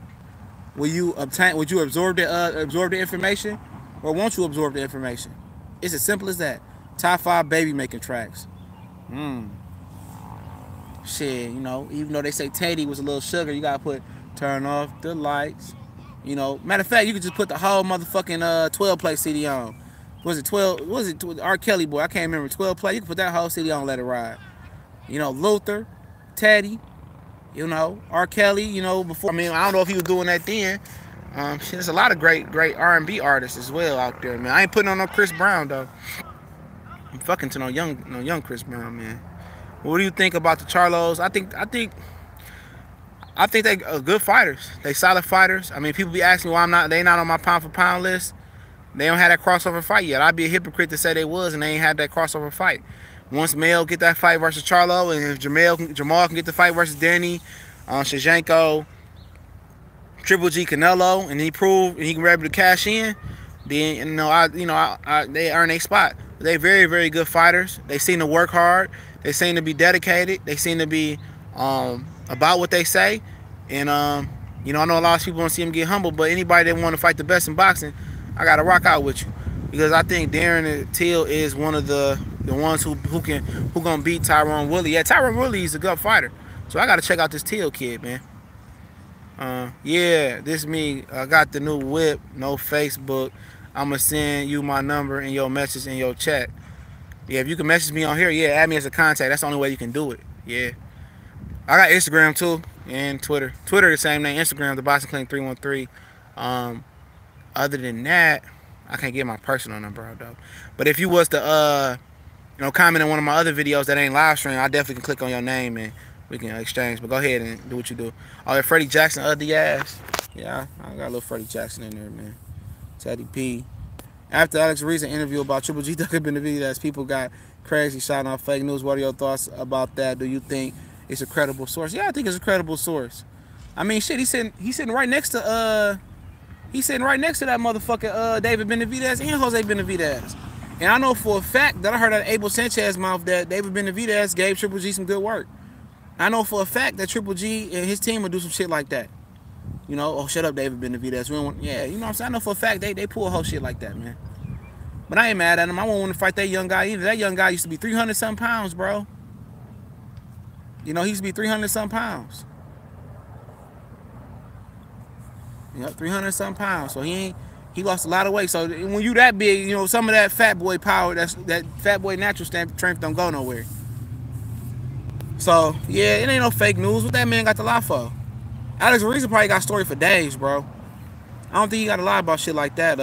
Will you absorb the information, or won't you absorb the information? It's as simple as that. Top 5 baby making tracks. Shit, you know, even though they say Teddy was a little sugar, you gotta put turn off the lights. You know, matter of fact, you could just put the whole motherfucking 12 play CD on. Was it 12? Was it R. Kelly boy? I can't remember. 12 play. You can put that whole CD on and let it ride. You know, Luther, Teddy. You know, R. Kelly, you know, before, I mean, I don't know if he was doing that then. There's a lot of great R&B artists as well out there, man. I ain't putting on no Chris Brown, though. I'm fucking to no young Chris Brown, man. What do you think about the Charlos? I think they are good fighters. They solid fighters. I mean, people be asking me why they not on my pound for pound list. They don't have that crossover fight yet. I'd be a hypocrite to say they was and they ain't had that crossover fight. Once Mel get that fight versus Charlo, and if Jamal can get the fight versus Danny, Shevchenko, Triple G, Canelo, and he proved he can be able to cash in, then they earn a spot. They very, very good fighters. They seem to work hard. They seem to be dedicated. They seem to be about what they say. And you know, I know a lot of people want to see them get humble, but anybody that want to fight the best in boxing, I gotta rock out with you, because I think Darren Till is one of the ones who gonna beat Tyron Woodley. Yeah, Tyron Woodley is a good fighter, so I gotta check out this Till kid, man. Yeah, this me. I got the new whip. No Facebook. I'ma send you my number and your message in your chat. Yeah, if you can message me on here, yeah, add me as a contact. That's the only way you can do it. Yeah, I got Instagram too and Twitter. Twitter the same name. Instagram, the Boxing Clinic 313. Other than that, I can't get my personal number out though. But if you was to comment on one of my other videos that ain't live stream, I definitely can click on your name and we can exchange. But go ahead and do what you do. Oh, that Freddie Jackson ugly ass. Yeah, I got a little Freddie Jackson in there, man. Teddy P. After Alex Reed's interview about Triple G ducking in the video, as people got crazy shouting out fake news, what are your thoughts about that? Do you think it's a credible source? Yeah, I think it's a credible source. I mean, shit, he's sitting right next to that motherfucker David Benavidez and Jose Benavidez. And I know for a fact that I heard out of Abel Sanchez's mouth that David Benavidez gave Triple G some good work. I know for a fact that Triple G and his team will do some shit like that. You know, oh, shut up, David Benavidez. We don't want, yeah, you know what I'm saying? I know for a fact they pull a whole shit like that, man. But I ain't mad at him. I won't want to fight that young guy either. That young guy used to be 300-something pounds, bro. You know, he used to be 300-something pounds. Yep, 300 something pounds. So he lost a lot of weight. So when you that big, you know, some of that fat boy power, that fat boy natural strength don't go nowhere. So yeah, it ain't no fake news. What that man got to lie for? Alex Ariza probably got a story for days, bro. I don't think he got to lie about shit like that.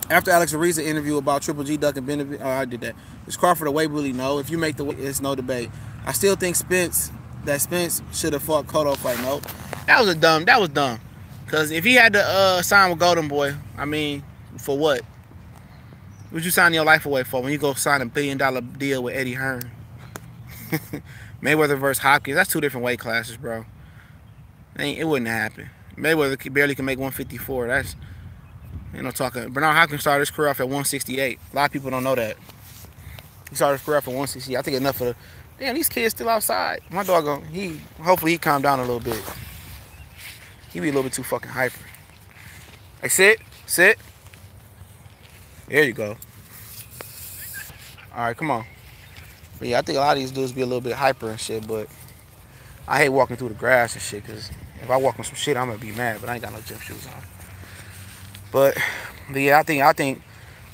After Alex Ariza interview about Triple G ducking Benavidez, I did that. Is Crawford a weight bully? No. If you make the weight, it's no debate. I still think Spence should have fought Cotto fight. Nope. That was dumb. Cause if he had to sign with Golden Boy, I mean, for what? Would you sign your life away for when you go sign $1 billion deal with Eddie Hearn? Mayweather versus Hopkins. That's 2 different weight classes, bro. It wouldn't happen. Mayweather barely can make 154. That's, you know, talking. Bernard Hopkins started his career off at 168. A lot of people don't know that. He started his career off at 168. I think enough of the. Damn, these kids still outside. My dog, hopefully he calmed down a little bit. He be a little bit too fucking hyper. Hey, sit. There you go. All right, come on. But yeah, I think a lot of these dudes be a little bit hyper and shit, but I hate walking through the grass and shit, because if I walk on some shit, I'm gonna be mad, but I ain't got no gym shoes on. But yeah, I think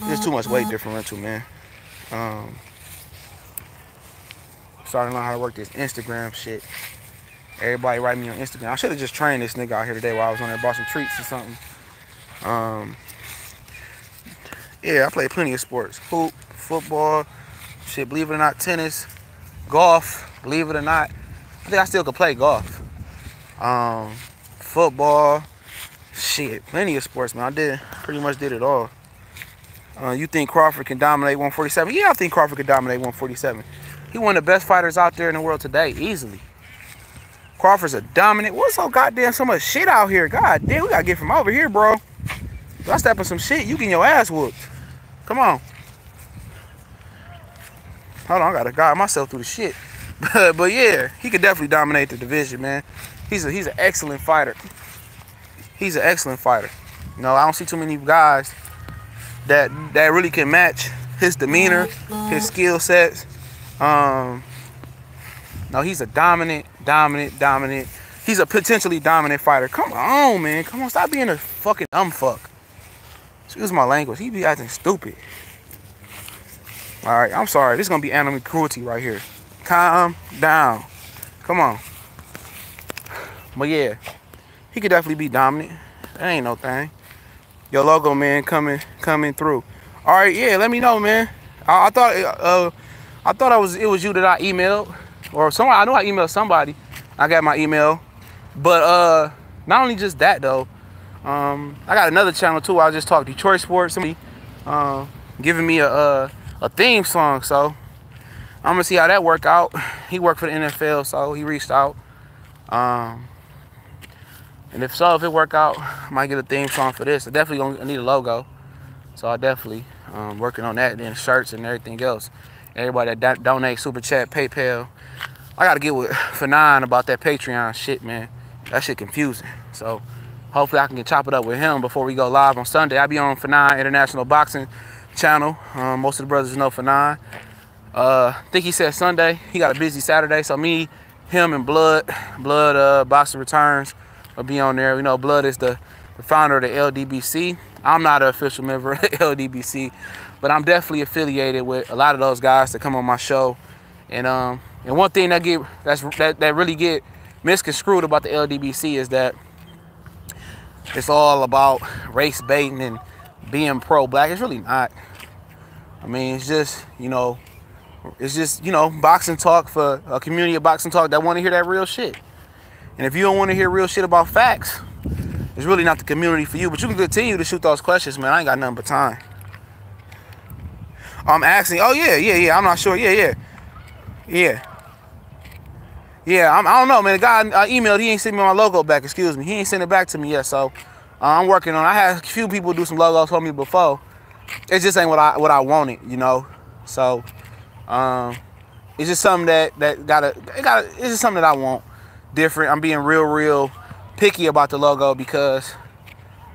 there's too much weight differential, man. Starting to learn how to work this Instagram shit. Everybody write me on Instagram. I should have just trained this nigga out here today while I was on there, bought some treats or something. Yeah, I play plenty of sports. Hoop, football, shit, believe it or not, tennis, golf, believe it or not. I think I still could play golf. Football, shit, plenty of sports, man. Pretty much did it all. You think Crawford can dominate 147? Yeah, I think Crawford can dominate 147. He one of the best fighters out there in the world today, easily. Crawford's a dominant. What's so much shit out here? God damn, we gotta get from over here, bro. If I step in some shit, you getting your ass whooped. Come on. Hold on, I gotta guide myself through the shit. But yeah, he could definitely dominate the division, man. He's an excellent fighter. He's an excellent fighter. You know, I don't see too many guys that really can match his demeanor, his skill sets. No, he's a dominant. He's a potentially dominant fighter. Come on, man. Come on, stop being a fucking fuck. Excuse my language. He be acting stupid. All right, I'm sorry. This is gonna be animal cruelty right here. Calm down. Come on. But yeah, he could definitely be dominant. That ain't no thing. Your logo, man, coming through. All right, yeah. Let me know, man. I thought it was you that I emailed, or somebody. I know I emailed somebody. I got my email, but not only just that though. I got another channel too. I just talk Detroit sports. Somebody giving me a theme song, so I'm gonna see how that work out. He worked for the NFL, so he reached out. And if it work out, I might get a theme song for this. I definitely gonna need a logo, so I definitely working on that. Then shirts and everything else. Everybody that donate, super chat, PayPal. I gotta get with Fanon about that Patreon shit, man. That shit confusing. So hopefully I can chop it up with him before we go live on Sunday. I'll be on Fanon International Boxing channel. Most of the brothers know Fanon. I think he said Sunday. He got a busy Saturday, so me, him, and Blood Boxing Returns will be on there. You know, Blood is the founder of the LDBC. I'm not an official member of the LDBC, but I'm definitely affiliated with a lot of those guys that come on my show. And one thing that really get misconstrued about the LDBC is that it's all about race baiting and being pro-black. It's really not. I mean, it's just, you know, boxing talk for a community of boxing talk that want to hear that real shit. And if you don't want to hear real shit about facts, it's really not the community for you. But you can continue to shoot those questions, man. I ain't got nothing but time. I'm asking. Oh yeah. I'm not sure. Yeah. I don't know, man. The guy I emailed, he ain't sent me my logo back. Excuse me. He ain't sent it back to me yet. So I'm working on it. I had a few people do some logos for me before. It just ain't what I wanted, you know. So it's just something it's just something that I want different. I'm being real picky about the logo because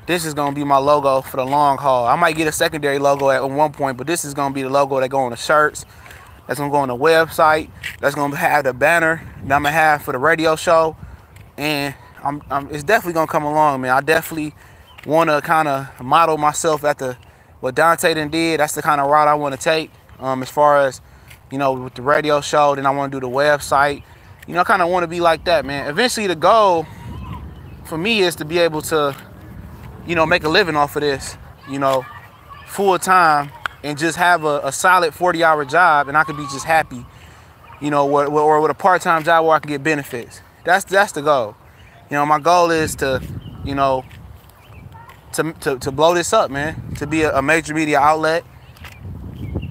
this is gonna be my logo for the long haul. I might get a secondary logo at one point, but this is gonna be the logo that go on the shirts. That's gonna go on the website. That's gonna have the banner that I'm gonna have for the radio show, and it's definitely gonna come along, man. I definitely want to kind of model myself after what Dante done did. That's the kind of route I want to take. As far as, you know, with the radio show, then I want to do the website. You know, I kind of want to be like that, man. Eventually, the goal for me is to be able to, you know, make a living off of this, you know, full time, and just have a solid 40-hour job, and I could be just happy, you know, or with a part-time job where I can get benefits. That's the goal. You know, my goal is to, you know, to blow this up, man, to be a major media outlet.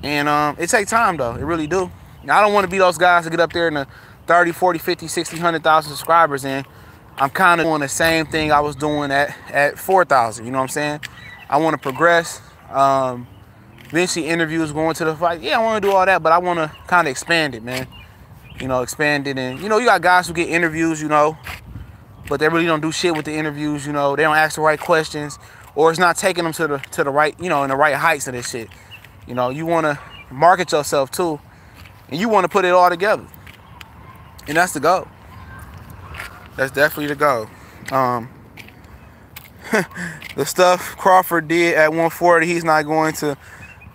And it takes time, though. It really do. I don't want to be those guys to get up there in the 30, 40, 50, 60, 100,000 subscribers, and I'm kind of doing the same thing I was doing at 4,000. You know what I'm saying? I want to progress. Eventually, interviews, going to the fight. Yeah, I want to do all that, but I want to kind of expand it, man. You know, expand it. And, you know, you got guys who get interviews, you know, but they really don't do shit with the interviews, you know. They don't ask the right questions, or it's not taking them to the right, you know, in the right heights of this shit. You know, you want to market yourself, too, and you want to put it all together. And that's the goal. That's definitely the goal. The stuff Crawford did at 140, he's not going to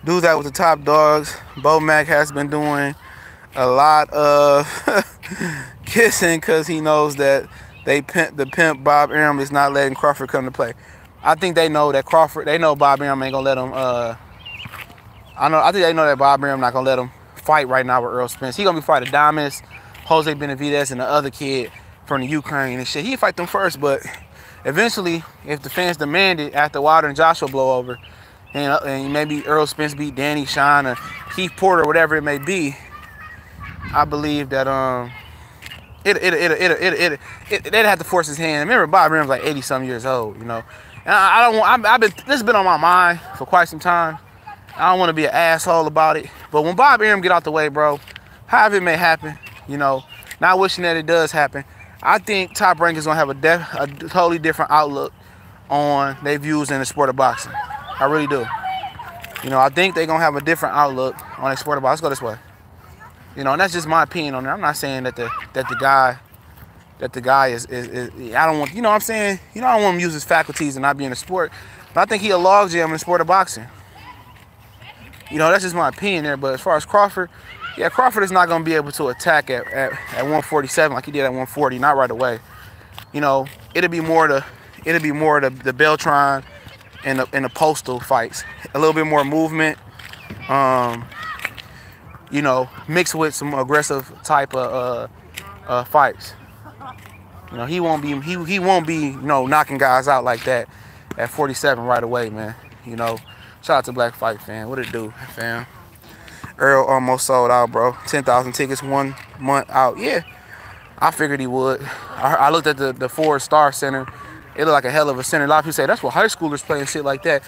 do that with the top dogs. Bo Mack has been doing a lot of kissing because he knows that the pimp Bob Arum is not letting Crawford come to play. I think they know that they know Bob Arum ain't gonna let him. I think they know that Bob Arum not gonna let him fight right now with Earl Spence. He gonna be fighting Adames, Jose Benavidez, and the other kid from the Ukraine and shit. He'd fight them first, but eventually, if the fans demand it after Wilder and Joshua blow over, and maybe Earl Spence beat Danny Shine or Keith Porter or whatever it may be, I believe that they'd have to force his hand. Remember, Bob Arum's like 80-something years old, you know. And this has been on my mind for quite some time. I don't want to be an asshole about it, but when Bob Arum get out the way, bro, however it may happen, you know, not wishing that it does happen, I think Top Rank is gonna have a totally different outlook on their views in the sport of boxing. I really do. You know, I think they're gonna have a different outlook on the sport of boxing. Let's go this way. You know, and that's just my opinion on it. I'm not saying that the guy is I don't want, you know what I'm saying? You know, I don't want him to use his faculties and not be in the sport. But I think he a logjam in the sport of boxing. You know, that's just my opinion there. But as far as Crawford, yeah, Crawford is not going to be able to attack at 147 like he did at 140, not right away. You know, it'll be more the Beltran and the Postal fights. A little bit more movement, you know, mixed with some aggressive type of fights. You know, he won't be you know, knocking guys out like that at 47 right away, man. You know, shout out to Black Fight Fan. What it do, fam? Earl almost sold out, bro. 10,000 tickets 1 month out. Yeah, I figured he would. I looked at the Ford Star Center. It looked like a hell of a center. A lot of people say that's what high schoolers play and shit like that.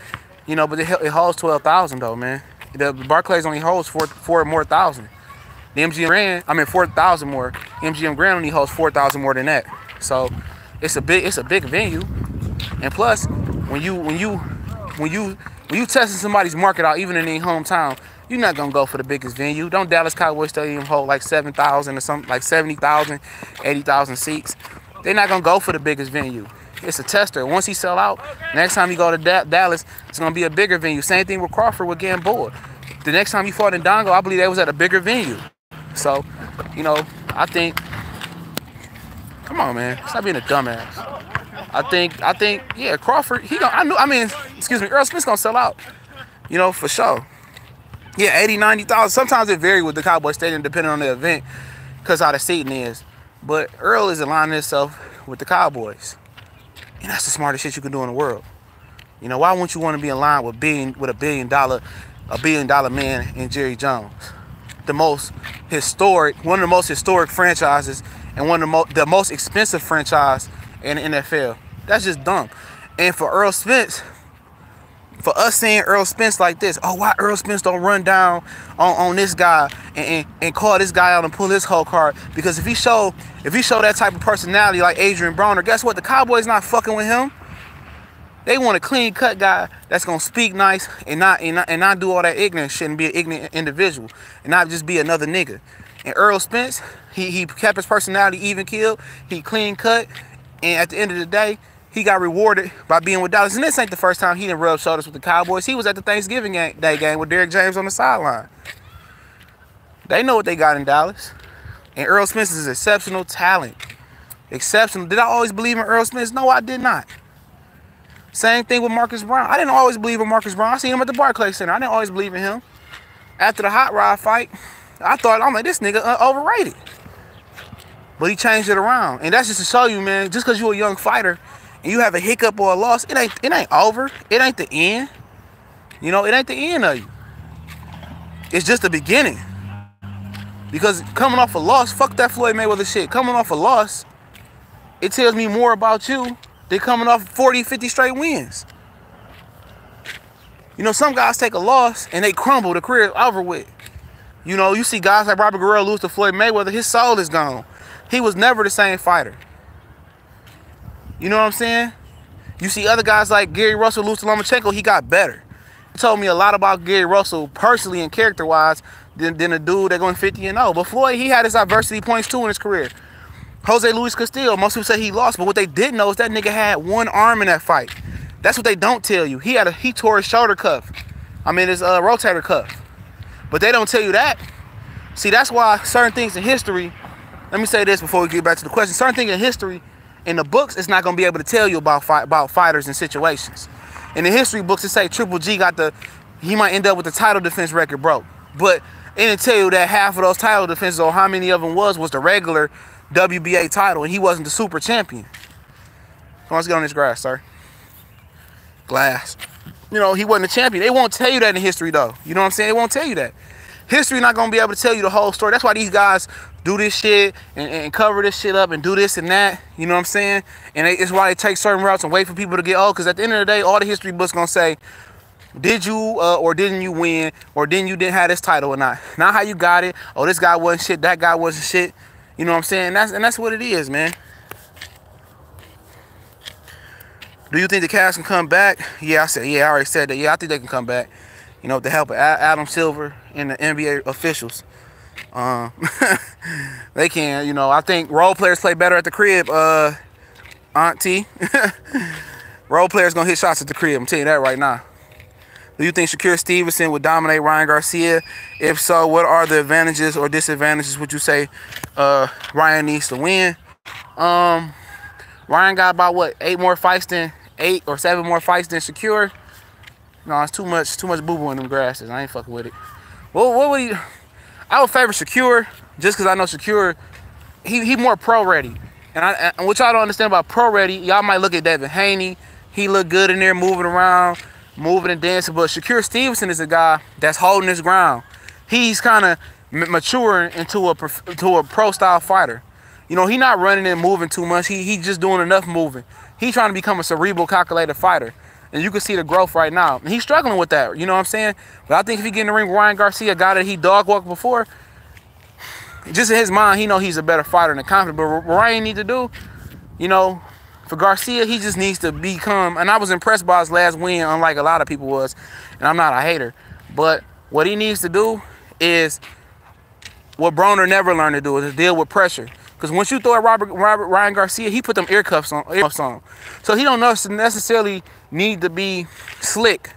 You know, but it holds 12,000 though, man. The Barclays only holds 4 more thousand. The MGM Grand, 4,000 more. MGM Grand only holds 4,000 more than that. So it's a big venue. And plus, when you testing somebody's market out, even in their hometown, you're not gonna go for the biggest venue. Don't Dallas Cowboys Stadium hold like 7,000 or something, like 70,000, 80,000 seats? They're not gonna go for the biggest venue. It's a tester. Once he sell out, next time you go to Dallas, it's gonna be a bigger venue. Same thing with Crawford with Gamboa. The next time he fought in Dongo, I believe they was at a bigger venue. So, you know, I think, come on, man, stop being a dumbass. I think, yeah, Crawford, Earl Smith's gonna sell out, you know, for sure. Yeah, 80, 90,000. Sometimes it varies with the Cowboy Stadium depending on the event because how the seating is. But Earl is aligning himself with the Cowboys. And that's the smartest shit you can do in the world. You know, why wouldn't you want to be in line with a $1 billion man in Jerry Jones? One of the most historic franchises and one of the most expensive franchise in the NFL. That's just dumb. And for Earl Spence, for us seeing Earl Spence like this, oh, why Earl Spence don't run down on this guy and call this guy out and pull his whole card? Because if he show that type of personality like Adrian Broner, guess what? The Cowboys not fucking with him. They want a clean cut guy that's gonna speak nice and not do all that ignorant shit and be an ignorant individual and not just be another nigga. And Earl Spence, he kept his personality even keeled. He clean cut. And at the end of the day, he got rewarded by being with Dallas. And this ain't the first time he done rubbed shoulders with the Cowboys. He was at the Thanksgiving Day game with Derrick James on the sideline. They know what they got in Dallas. And Earl Smith is exceptional talent. Exceptional. Did I always believe in Earl Smith? No, I did not. Same thing with Marcus Brown. I didn't always believe in Marcus Brown. I seen him at the Barclays Center. I didn't always believe in him. After the Hot Rod fight, I'm like, this nigga overrated. But he changed it around. And that's just to show you, man, just because you're a young fighter and you have a hiccup or a loss, it ain't over. It ain't the end. You know, it ain't the end of you. It's just the beginning. Because coming off a loss, fuck that Floyd Mayweather shit. Coming off a loss, it tells me more about you than coming off 40, 50 straight wins. You know, some guys take a loss and they crumble. The career is over with. You know, you see guys like Robert Guerrero lose to Floyd Mayweather, his soul is gone. He was never the same fighter. You know what I'm saying? You see other guys like Gary Russell lose to Lomachenko, he got better. He told me a lot about Gary Russell personally and character-wise than a dude that going 50-0. But Floyd, he had his adversity points too in his career. Jose Luis Castillo, most people say he lost, but what they didn't know is that nigga had one arm in that fight. That's what they don't tell you. He tore his shoulder cuff. I mean, his rotator cuff. But they don't tell you that. See, that's why certain things in history, let me say this before we get back to the question. Certain things in history, in the books, it's not going to be able to tell you about fighters and situations. In the history books, it say Triple G he might end up with the title defense record broke. But it didn't tell you that half of those title defenses, or how many of them was the regular WBA title, and he wasn't the super champion. Come on, let's get on this grass, sir. Glass. You know, he wasn't a champion. They won't tell you that in history, though. You know what I'm saying? They won't tell you that. History not going to be able to tell you the whole story. That's why these guys do this shit and cover this shit up and do this and that. You know what I'm saying? And it's why they take certain routes and wait for people to get old. Because at the end of the day, all the history books going to say, did you or didn't you win? Or didn't have this title or not? Not how you got it. Oh, this guy wasn't shit. That guy wasn't shit. You know what I'm saying? That's what it is, man. Do you think the Cavs can come back? Yeah, I already said that. Yeah, I think they can come back. You know, with the help of Adam Silver and the NBA officials. They can, you know. I think role players play better at the crib, Aunt T. Role players gonna hit shots at the crib, I'm telling you that right now. Do you think Shakur Stevenson would dominate Ryan Garcia? If so, what are the advantages or disadvantages would you say Ryan needs to win? Ryan got about, what, 8 or 7 more fights than Shakur? No, it's too much boo-boo in them grasses. I ain't fucking with it. Well, what would he... I would favor Shakur just because I know Shakur, he more pro-ready. And what y'all don't understand about pro-ready, y'all might look at Devin Haney. He look good in there moving around, moving and dancing. But Shakur Stevenson is a guy that's holding his ground. He's kind of maturing into a pro-style fighter. You know, he not running and moving too much. He just doing enough moving. He trying to become a cerebral, calculated fighter. And you can see the growth right now. And he's struggling with that, you know what I'm saying? But I think if he get in the ring with Ryan Garcia, a guy that he dog-walked before, just in his mind, he know he's a better fighter and confident. But what Ryan need to do, you know, for Garcia, he just needs to become, and I was impressed by his last win, unlike a lot of people was, and I'm not a hater. But what he needs to do is what Broner never learned to do, is to deal with pressure. Because once you throw at Ryan Garcia, he put them ear cuffs on. So he don't necessarily need to be slick.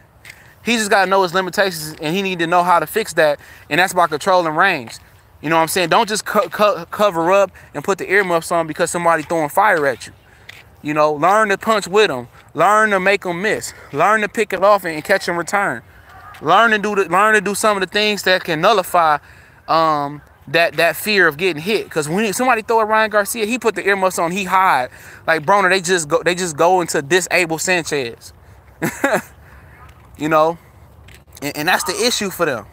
He just got to know his limitations, and he need to know how to fix that. And that's by controlling range. You know what I'm saying? Don't just cover up and put the earmuffs on because somebody throwing fire at you. You know, learn to punch with them. Learn to make them miss. Learn to pick it off and catch and return. Learn to do some of the things that can nullify that fear of getting hit. Because when somebody throw at Ryan Garcia, he put the earmuffs on, he hide. Like Broner, they just go into disable Sanchez. You know, and that's the issue for them.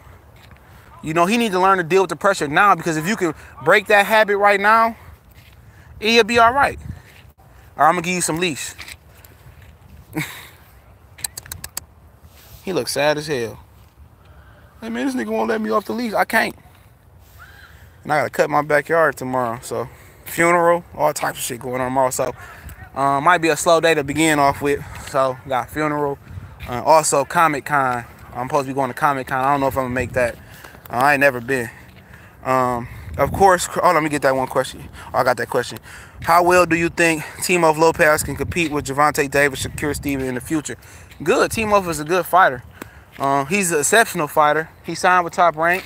You know, he needs to learn to deal with the pressure now, because if you can break that habit right now, it'll be all right. All right, I'm gonna give you some leash. He looks sad as hell. Hey man, this nigga won't let me off the leash. I can't. And I gotta cut my backyard tomorrow. So, funeral, all types of shit going on tomorrow. So, might be a slow day to begin off with. So, got funeral. Also, Comic Con. I'm supposed to be going to Comic Con. I don't know if I'm gonna make that. I ain't never been. Of course, oh, let me get that one question. Oh, I got that question. How well do you think Timofey Lopez can compete with Gervonta Davis, Shakur Stevenson in the future? Good. Timofey is a good fighter. He's an exceptional fighter. He signed with Top Rank.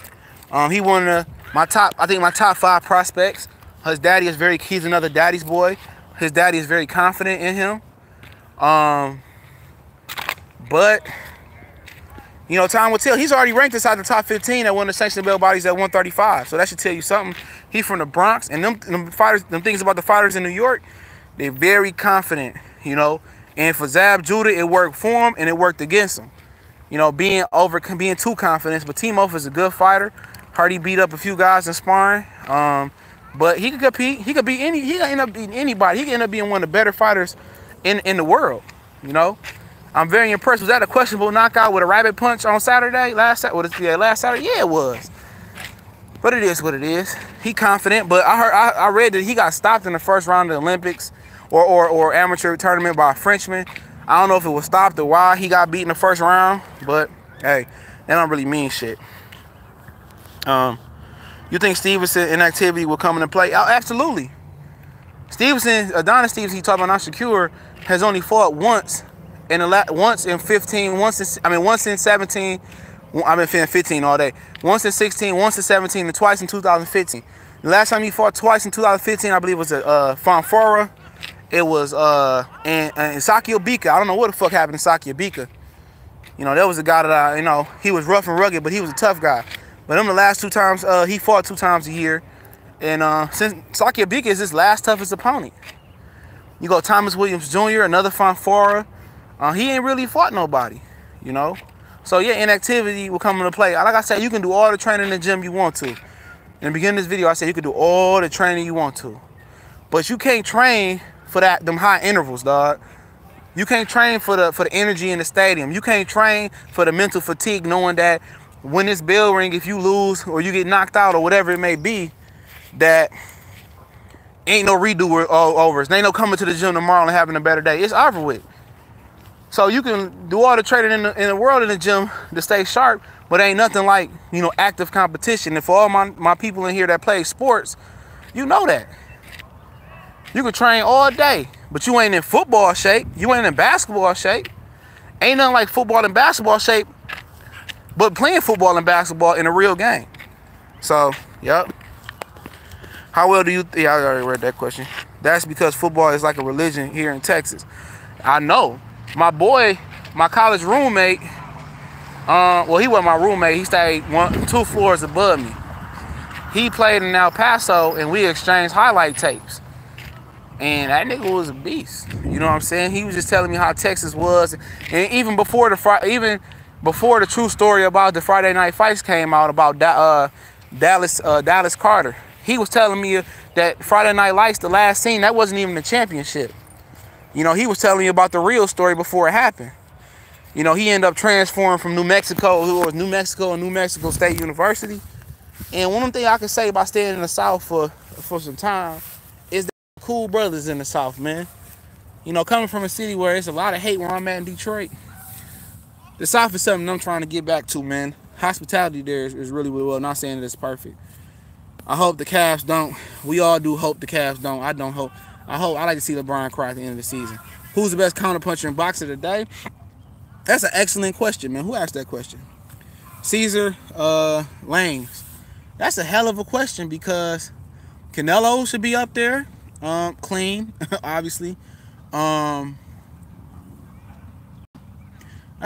He one of my top 5 prospects. His daddy is he's another daddy's boy. His daddy is very confident in him. But, you know, time will tell. He's already ranked inside the top 15 at one of the sanctioned bell bodies at 135. So that should tell you something. He's from the Bronx. And them fighters, them things about the fighters in New York, they're very confident, you know. And for Zab Judah, it worked for him and it worked against him. You know, being too confident. But Timofey is a good fighter. Heard he beat up a few guys in sparring. But he could compete. He could end up beating anybody. He could end up being one of the better fighters in the world. You know, I'm very impressed. Was that a questionable knockout with a rabbit punch on Saturday? Last Saturday? Yeah, it was. But it is what it is. He confident. But I read that he got stopped in the first round of the Olympics or amateur tournament by a Frenchman. I don't know if it was stopped or why he got beat in the first round. But hey, that don't really mean shit. You think Stevenson inactivity will come into play? Oh, absolutely. Adonis Stevenson, he talking about not secure, has only fought once once in 15, once in 17. I've been feeling 15 all day. Once in 16, once in 17, and twice in 2015. The last time he fought twice in 2015, I believe, was at Fanfora. It was in Sakio Bika. I don't know what the fuck happened in Sakio Bika. You know, there was a guy that you know, he was rough and rugged, but he was a tough guy. But the last 2 times, he fought 2 times a year. And since Sakio Bika is his last toughest opponent. You go Thomas Williams Jr., another Fanfora. He ain't really fought nobody, you know. So, yeah, inactivity will come into play. Like I said, you can do all the training in the gym you want to. In the beginning of this video, I said you can do all the training you want to. But you can't train for them high intervals, dog. You can't train for the energy in the stadium. You can't train for the mental fatigue knowing that when this bell ring, if you lose or you get knocked out or whatever it may be, that ain't no redo overs. There ain't no coming to the gym tomorrow and having a better day. It's over with. So you can do all the training in the world in the gym to stay sharp, but ain't nothing like, you know, active competition. And for all my people in here that play sports, you know that. You can train all day, but you ain't in football shape. You ain't in basketball shape. Ain't nothing like football and basketball shape, but playing football and basketball in a real game. So, yep. How well do you... Yeah, I already read that question. That's because football is like a religion here in Texas. I know. My boy, my college roommate, well, he wasn't my roommate. He stayed 2 floors above me. He played in El Paso, and we exchanged highlight tapes. And that nigga was a beast. You know what I'm saying? He was just telling me how Texas was. And even before the true story about the Friday night fights came out about Dallas Carter, he was telling me that Friday Night Lights, the last scene, that wasn't even the championship. You know, he was telling me about the real story before it happened. You know, he ended up transferring from New Mexico, who was New Mexico and New Mexico State University. And one thing I can say about staying in the South for some time is that cool brothers in the South, man. You know, coming from a city where there's a lot of hate where I'm at in Detroit, the South is something I'm trying to get back to, man. Hospitality there is really, really well. Not saying that it's perfect. I hope the Cavs don't. We all do hope the Cavs don't. I don't hope. I like to see LeBron cry at the end of the season. Who's the best counterpuncher in boxing today? That's an excellent question, man. Who asked that question? Caesar Langs. That's a hell of a question because Canelo should be up there. Clean, obviously. That's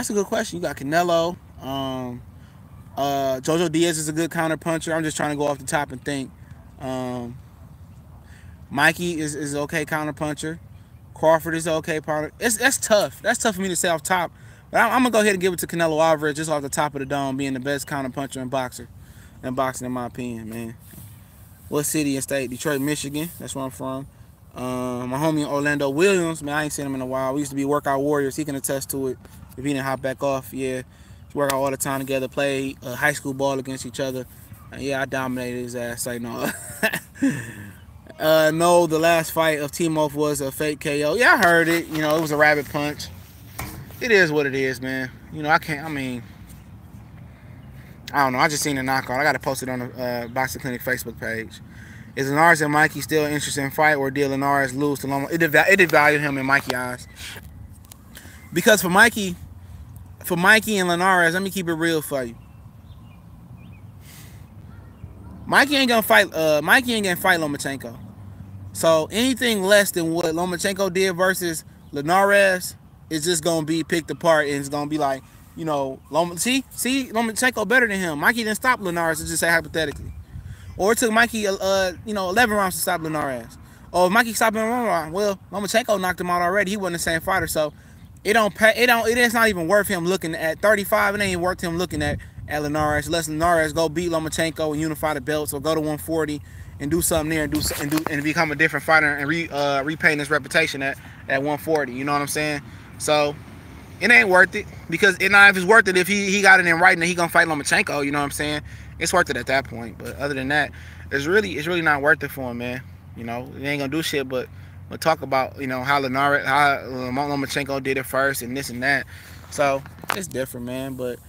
a good question. You got Canelo. Jojo Diaz is a good counterpuncher. I'm just trying to go off the top and think. Mikey is okay counterpuncher. Crawford is okay partner. That's tough. That's tough for me to say off top. But I'm gonna go ahead and give it to Canelo Alvarez just off the top of the dome, being the best counterpuncher in boxing, in my opinion, man. What city and state? Detroit, Michigan. That's where I'm from. My homie Orlando Williams, man, I ain't seen him in a while. We used to be workout warriors. He can attest to it. If he didn't hop back off, yeah. We work out all the time together, play high school ball against each other. Yeah, I dominated his ass. Like, no. No, the last fight of Timofey was a fake KO. Yeah, I heard it. You know, it was a rabbit punch. It is what it is, man. You know, I don't know. I just seen a knockout. I got to post it on the Boxing Clinic Facebook page. Is Linares and Mikey still interested in fight, or did Linares lose to Loma? It devalued him in Mikey's eyes. Because for Mikey and Linares, let me keep it real for you. Mikey ain't gonna fight Lomachenko. So anything less than what Lomachenko did versus Linares is just gonna be picked apart, and it's gonna be like, you know, Lomachenko better than him. Mikey didn't stop Linares, to just say hypothetically. Or it took Mikey 11 rounds to stop Linares. Or if Mikey stopped him in 1 round, well, Lomachenko knocked him out already. He wasn't the same fighter, so it is not even worth him looking at 35. It ain't worth him looking at Linares. Unless Linares go beat Lomachenko and unify the belts, or go to 140 and do something there and become a different fighter and repaint his reputation at 140. You know what I'm saying? So it ain't worth it, because if it's worth it, if he got it in writing that he gonna fight Lomachenko, you know what I'm saying? It's worth it at that point. But other than that, it's really not worth it for him, man. You know, it ain't gonna do shit but talk about, you know, how Lomachenko did it first and this and that. So it's different, man. But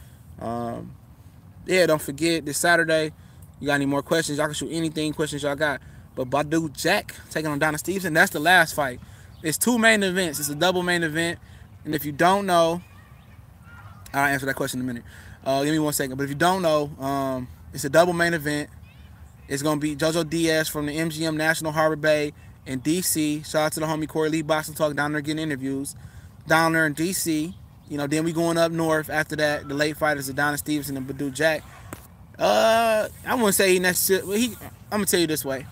yeah, don't forget this Saturday. You got any more questions? Y'all can shoot anything, questions y'all got. But Badu Jack taking on Donna Stevenson, that's the last fight. It's 2 main events. It's a double main event. And if you don't know, I'll answer that question in a minute. Give me 1 second. But if you don't know, it's a double main event. It's going to be JoJo Diaz from the MGM National Harbor Bay in D.C. Shout out to the homie Corey Lee Boxing Talk down there getting interviews. Down there in D.C. You know, then we going up north after that. The late fighters are Donna Stevenson and Badu Jack. I wouldn't say he necessarily... I'm going to tell you this way.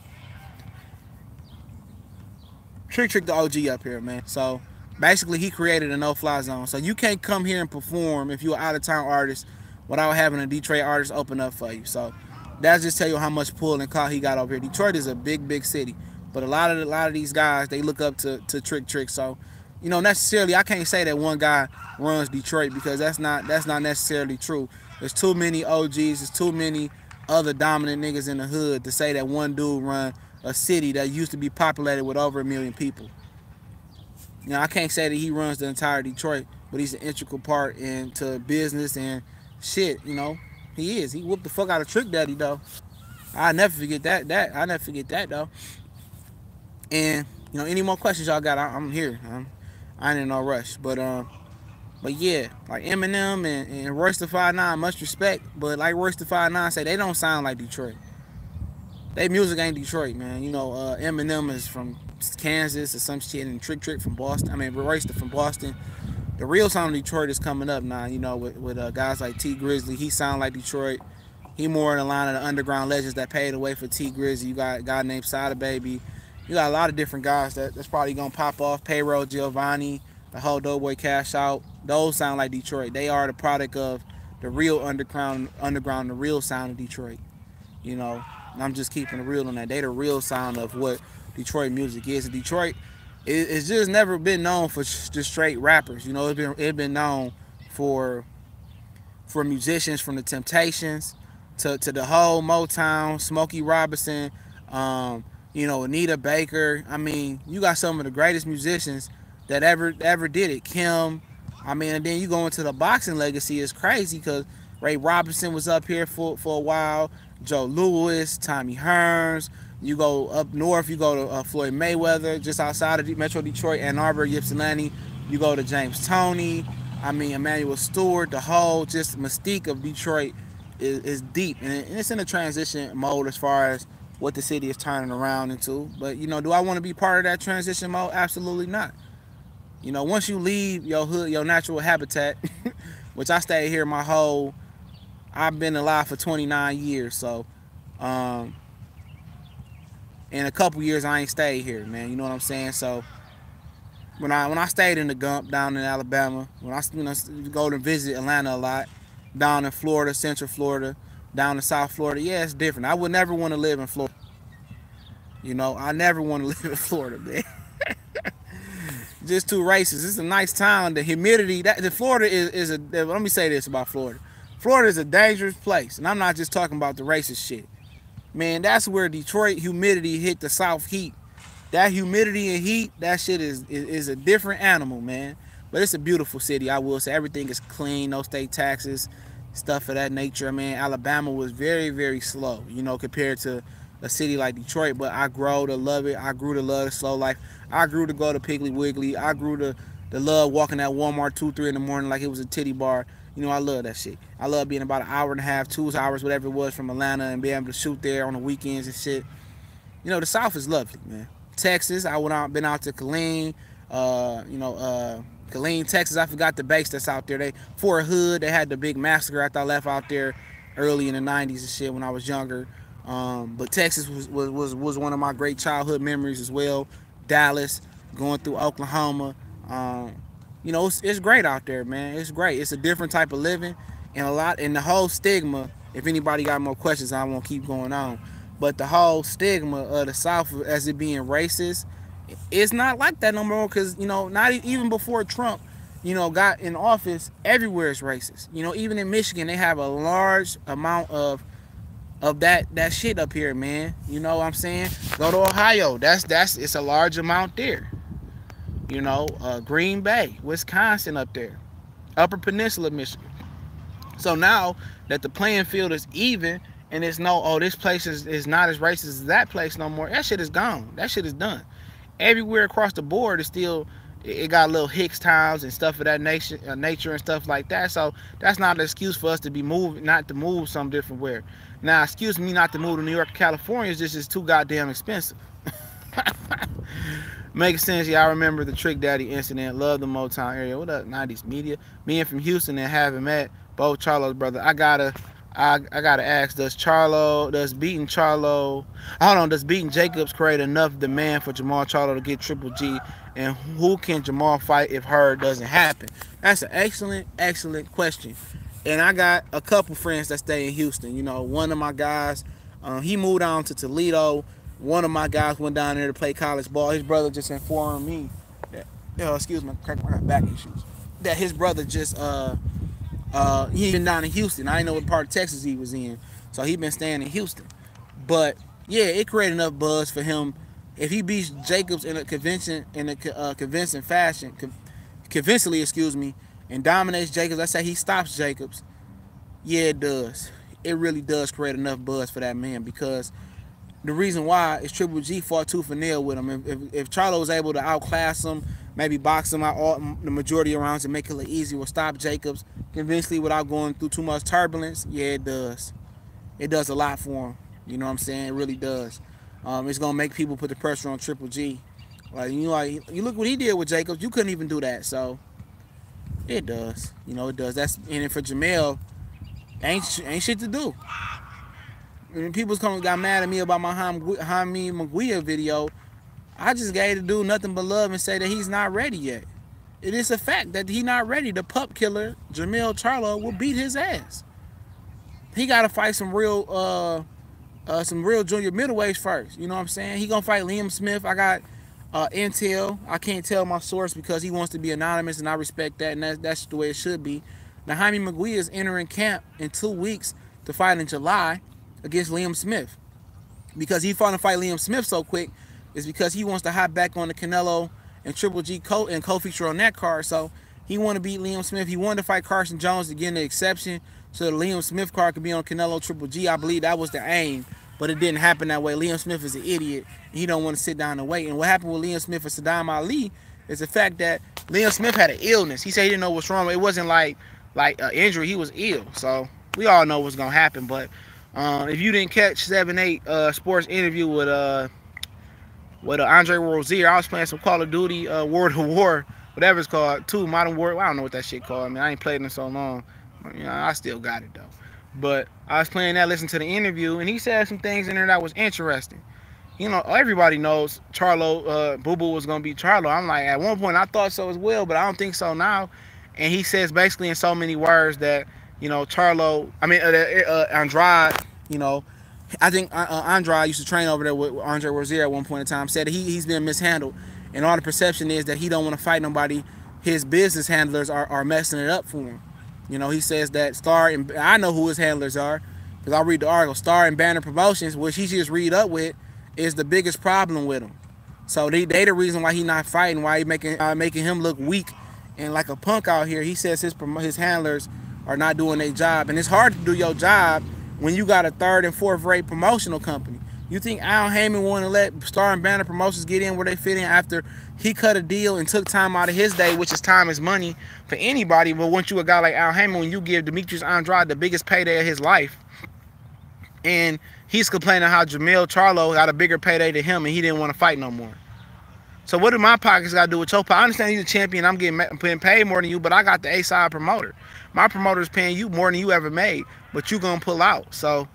Trick the OG up here, man. So basically, he created a no-fly zone. So you can't come here and perform if you're an out-of-town artist without having a Detroit artist open up for you. So that's just tell you how much pull and clout he got over here. Detroit is a big city, but a lot of these guys, they look up to Trick. So, you know, necessarily I can't say that one guy runs Detroit, because that's not necessarily true. There's too many OGs. There's too many other dominant niggas in the hood to say that one dude run a city that used to be populated with over 1 million people. You know, I can't say that he runs the entire Detroit, but he's an integral part into business and shit, you know. He is. He whooped the fuck out of Trick Daddy, though. I'll never forget that. I'll never forget that, though. And, you know, any more questions y'all got, I'm here. I ain't in no rush. But yeah, like Eminem and Royce da 5'9", much respect. But like Royce da 5'9" say, they don't sound like Detroit. They music ain't Detroit, man. You know, Eminem is from Kansas or some shit, and Trick from Boston. I mean, Royce from Boston. The real sound of Detroit is coming up now, you know, with guys like T Grizzly. He sound like Detroit. He more in the line of the underground legends that paid the way for T Grizzly. You got a guy named Sada Baby. You got a lot of different guys that's probably going to pop off. Payroll, Giovanni, the whole Doughboy Cash Out. Those sound like Detroit. They are the product of the real underground, the real sound of Detroit. You know, and I'm just keeping it real on that. They the real sound of what Detroit music is. And Detroit, it's just never been known for just straight rappers. You know, it's been known for musicians, from the Temptations to the whole Motown, Smokey Robinson, you know, Anita Baker. I mean, you got some of the greatest musicians that ever did it. Kim. I mean, and then you go into the boxing legacy. It's crazy, because Ray Robinson was up here for a while. Joe Louis, Tommy Hearns. You go up north, you go to Floyd Mayweather, just outside of Metro Detroit, Ann Arbor, Ypsilanti. You go to James Toney. I mean, Emmanuel Stewart. The whole just mystique of Detroit is deep, and it's in a transition mode as far as what the city is turning around into. But, you know, do I want to be part of that transition mode? Absolutely not. You know, once you leave your hood, your natural habitat, which I stayed here I've been alive for 29 years, so in a couple years I ain't stayed here, man. You know what I'm saying? So when I stayed in the Gump down in Alabama, when I go to visit Atlanta a lot, down in Florida, Central Florida, down in South Florida, yeah, it's different. I would never want to live in Florida. You know, I never want to live in Florida, man. Just too racist. It's a nice town. The humidity, the Florida is a. Let me say this about Florida. Florida is a dangerous place, and I'm not just talking about the racist shit. Man, that's where Detroit humidity hit the South heat. That humidity and heat, that shit is a different animal, man. But it's a beautiful city, I will say. Everything is clean, no state taxes. stuff of that nature. I mean, Alabama was very, very slow, you know, compared to a city like Detroit. But I grew to love it. I grew to love the slow life. I grew to go to Piggly Wiggly. I grew to love walking at Walmart 2, 3 in the morning like it was a titty bar. You know, I love that shit. I love being about an hour and a half, 2 hours, whatever it was from Atlanta, and being able to shoot there on the weekends and shit. You know, the South is lovely, man. Texas, been out to Killeen, Killeen, Texas. I forgot the base that's out there. Fort Hood, they had the big massacre after I left out there early in the 90s and shit when I was younger. But Texas was one of my great childhood memories as well. Dallas, going through Oklahoma. You know, it's great out there, man. It's great. It's a different type of living, and the whole stigma. If anybody got more questions, I won't keep going on. But the whole stigma of the South as it being racist, it's not like that no more. Because, you know, not even before Trump, you know, got in office, everywhere is racist. You know, even in Michigan, they have a large amount of that shit up here, man. You know what I'm saying? Go to Ohio. It's a large amount there. You know, Green Bay, Wisconsin up there, Upper Peninsula, Michigan. So now that the playing field is even, and it's this place is not as racist as that place no more. That shit is gone. That shit is done. Everywhere across the board is still, it got little Hicks towns and stuff of that nature and stuff like that. So that's not an excuse for us to be not to move some different where. Now, excuse me not to move to New York, California is just too goddamn expensive. Makes sense. Yeah, I remember the Trick Daddy incident. Love the Motown area. What up, 90s media? Being from Houston and having met both Charlo's brother, I gotta ask, does beating Jacobs create enough demand for Jamal Charlo to get Triple G? And who can Jamal fight if Hurd doesn't happen? That's an excellent question. And I got a couple friends that stay in Houston. You know, one of my guys, he moved on to Toledo. One of my guys went down there to play college ball. His brother just informed me that, excuse me, I got back issues. That his brother just he been down in Houston. I didn't know what part of Texas he was in, so he been staying in Houston. But yeah, it created enough buzz for him. If he beats Jacobs in a convincingly, excuse me, and dominates Jacobs, let's say he stops Jacobs. Yeah, it does. It really does create enough buzz for that man, because the reason why is Triple G fought tooth and nail with him. If Charlo was able to outclass him, maybe box him out the majority of rounds and make it look easy, will stop Jacobs convincingly without going through too much turbulence. Yeah, it does. It does a lot for him. You know what I'm saying? It really does. It's gonna make people put the pressure on Triple G. You look what he did with Jacobs. You couldn't even do that. So it does. You know, it does. And then for Jamel, ain't shit to do. When people got mad at me about my Jaime Munguia video, I just gave the dude nothing but love and say that he's not ready yet. It is a fact that he's not ready. The pup killer, Jermell Charlo, will beat his ass. He got to fight some real junior middleweights first. You know what I'm saying? He gonna fight Liam Smith. I got intel. I can't tell my source because he wants to be anonymous, and I respect that, and that's the way it should be. Now, Jaime Munguia is entering camp in 2 weeks to fight in July against Liam Smith. Because he fought to fight Liam Smith so quick is because he wants to hop back on the Canelo and Triple G co-feature on that card. So he want to beat Liam Smith. He wanted to fight Carson Jones to get an exception so the Liam Smith card could be on Canelo Triple G. I believe that was the aim, but it didn't happen that way. Liam Smith is an idiot. He don't want to sit down and wait. And what happened with Liam Smith and Saddam Ali is the fact that Liam Smith had an illness. He said he didn't know what's wrong. It wasn't like an injury. He was ill. So we all know what's going to happen. But if you didn't catch 7-8 Sports interview with Andre Rozier, I was playing some Call of Duty World of War, whatever it's called, 2 Modern War. I don't know what that shit called. I mean, I ain't played it in so long. You know, I still got it though. But I was playing that, listening to the interview, and he said some things in there that was interesting. You know, everybody knows Charlo, Boo Boo was gonna be Charlo. I'm like, at one point I thought so as well, but I don't think so now. And he says basically in so many words that, you know, Andrade, you know, I think Andrade used to train over there with Andre Rozier at one point in time, said he's been mishandled. And all the perception is that he don't want to fight nobody. His business handlers are messing it up for him. You know, he says that Star, and I know who his handlers are, because I read the article, Star and Banner Promotions, which he just read up with, is the biggest problem with him. So they the reason why he not fighting, why he making him look weak and like a punk out here. He says his handlers are not doing their job. And it's hard to do your job when you got a third and fourth rate promotional company. You think Al Heyman want to let Star and Banner Promotions get in where they fit in after he cut a deal and took time out of his day, which is time is money for anybody. But once you a guy like Al Heyman, when you give Demetrius Andrade the biggest payday of his life, and he's complaining how Jamel Charlo got a bigger payday than him and he didn't want to fight no more. So what do my pockets got to do with your pocket? I understand you're the champion. I'm getting paid more than you, but I got the A-side promoter. My promoter is paying you more than you ever made, but you going to pull out. So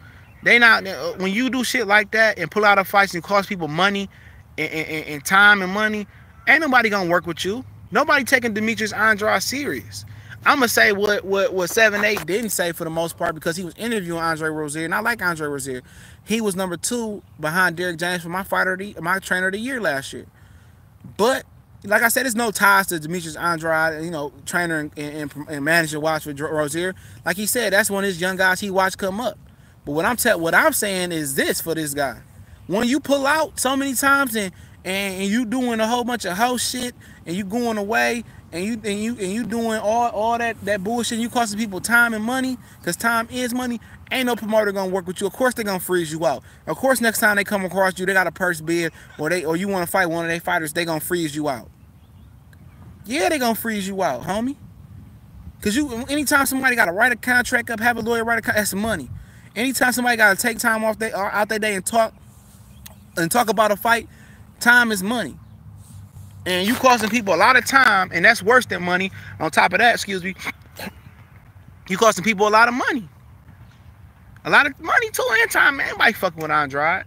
they not, when you do shit like that and pull out of fights and cost people money and time and money, ain't nobody going to work with you. Nobody taking Demetrius Andrade serious. I'm going to say what 7-8 didn't say for the most part, because he was interviewing Andre Rozier, and I like Andre Rozier. He was number 2 behind Derrick James for my trainer of the year last year. But like I said, there's no ties to Demetrius Andrade, you know, trainer and manager watch for Rozier. Like he said, that's one of his young guys he watched come up. But what I'm saying is this for this guy: when you pull out so many times and you doing a whole bunch of house shit and you going away and you doing all that bullshit, and you costing people time and money, because time is money. Ain't no promoter gonna work with you. Of course they gonna freeze you out. Of course next time they come across you, they got a purse bid, or you want to fight one of their fighters, they gonna freeze you out. Yeah, they gonna freeze you out, homie. Cause anytime somebody gotta write a contract up, have a lawyer write a contract, that's money. Anytime somebody gotta take time off out their day and talk about a fight, time is money. And you costing people a lot of time, and that's worse than money. On top of that, excuse me, you costing people a lot of money. A lot of money too, and time, man. Anybody fucking with Andrade.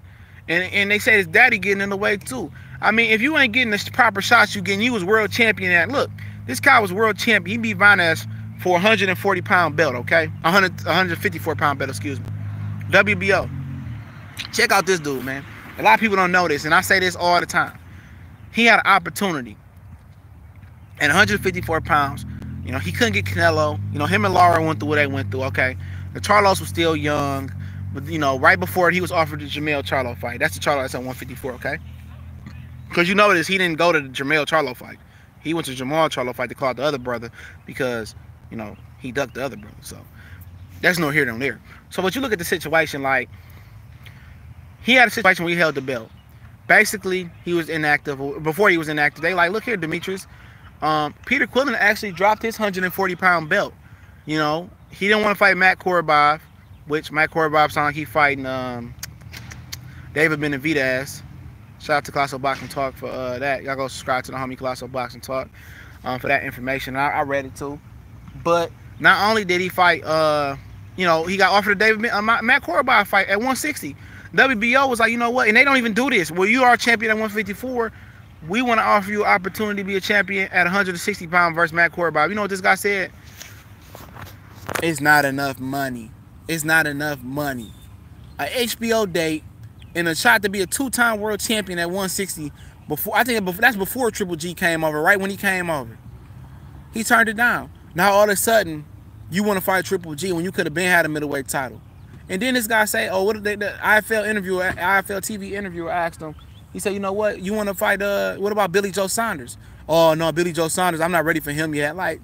And they say his daddy getting in the way too. I mean, if you ain't getting the proper shots you getting, you was world champion at. Look, this guy was world champion. He beat Vanez for a 140-pound belt, okay? 154-pound belt, excuse me. WBO. Check out this dude, man. A lot of people don't know this, and I say this all the time. He had an opportunity at 154 pounds. You know, he couldn't get Canelo. You know, him and Lara went through what they went through, okay? The Charlos was still young, but, you know, right before he was offered the Jamel Charlo fight. That's the Charlo that's at 154, okay? Because you notice he didn't go to the Jamel Charlo fight. He went to Jamal Charlo fight to call out the other brother because, you know, he ducked the other brother. So that's no here, no there. So, but you look at the situation, like, he had a situation where he held the belt. Basically, he was inactive. Before he was inactive, they like, look here, Demetrius. Peter Quillin actually dropped his 140-pound belt. You know, he didn't want to fight Matt Korobov, which Matt Korobov sounded like he fighting David Benavidez. Shout out to Colossal Boxing Talk for that. Y'all go subscribe to the homie Colossal Boxing Talk for that information. I read it too. But not only did he fight, you know, he got offered a Matt Korobov fight at 160. WBO was like, you know what? And they don't even do this. Well, you are a champion at 154. We want to offer you an opportunity to be a champion at 160 pounds versus Matt Korobov. You know what this guy said? It's not enough money. It's not enough money. A HBO date and a shot to be a 2-time world champion at 160. That's before Triple G came over. Right when he came over, he turned it down. Now all of a sudden, you want to fight Triple G when you could have been had a middleweight title. And then this guy say, oh, what did the IFL TV interviewer asked him? He said, you know what? You want to fight, what about Billy Joe Saunders? Oh, no, Billy Joe Saunders, I'm not ready for him yet. Like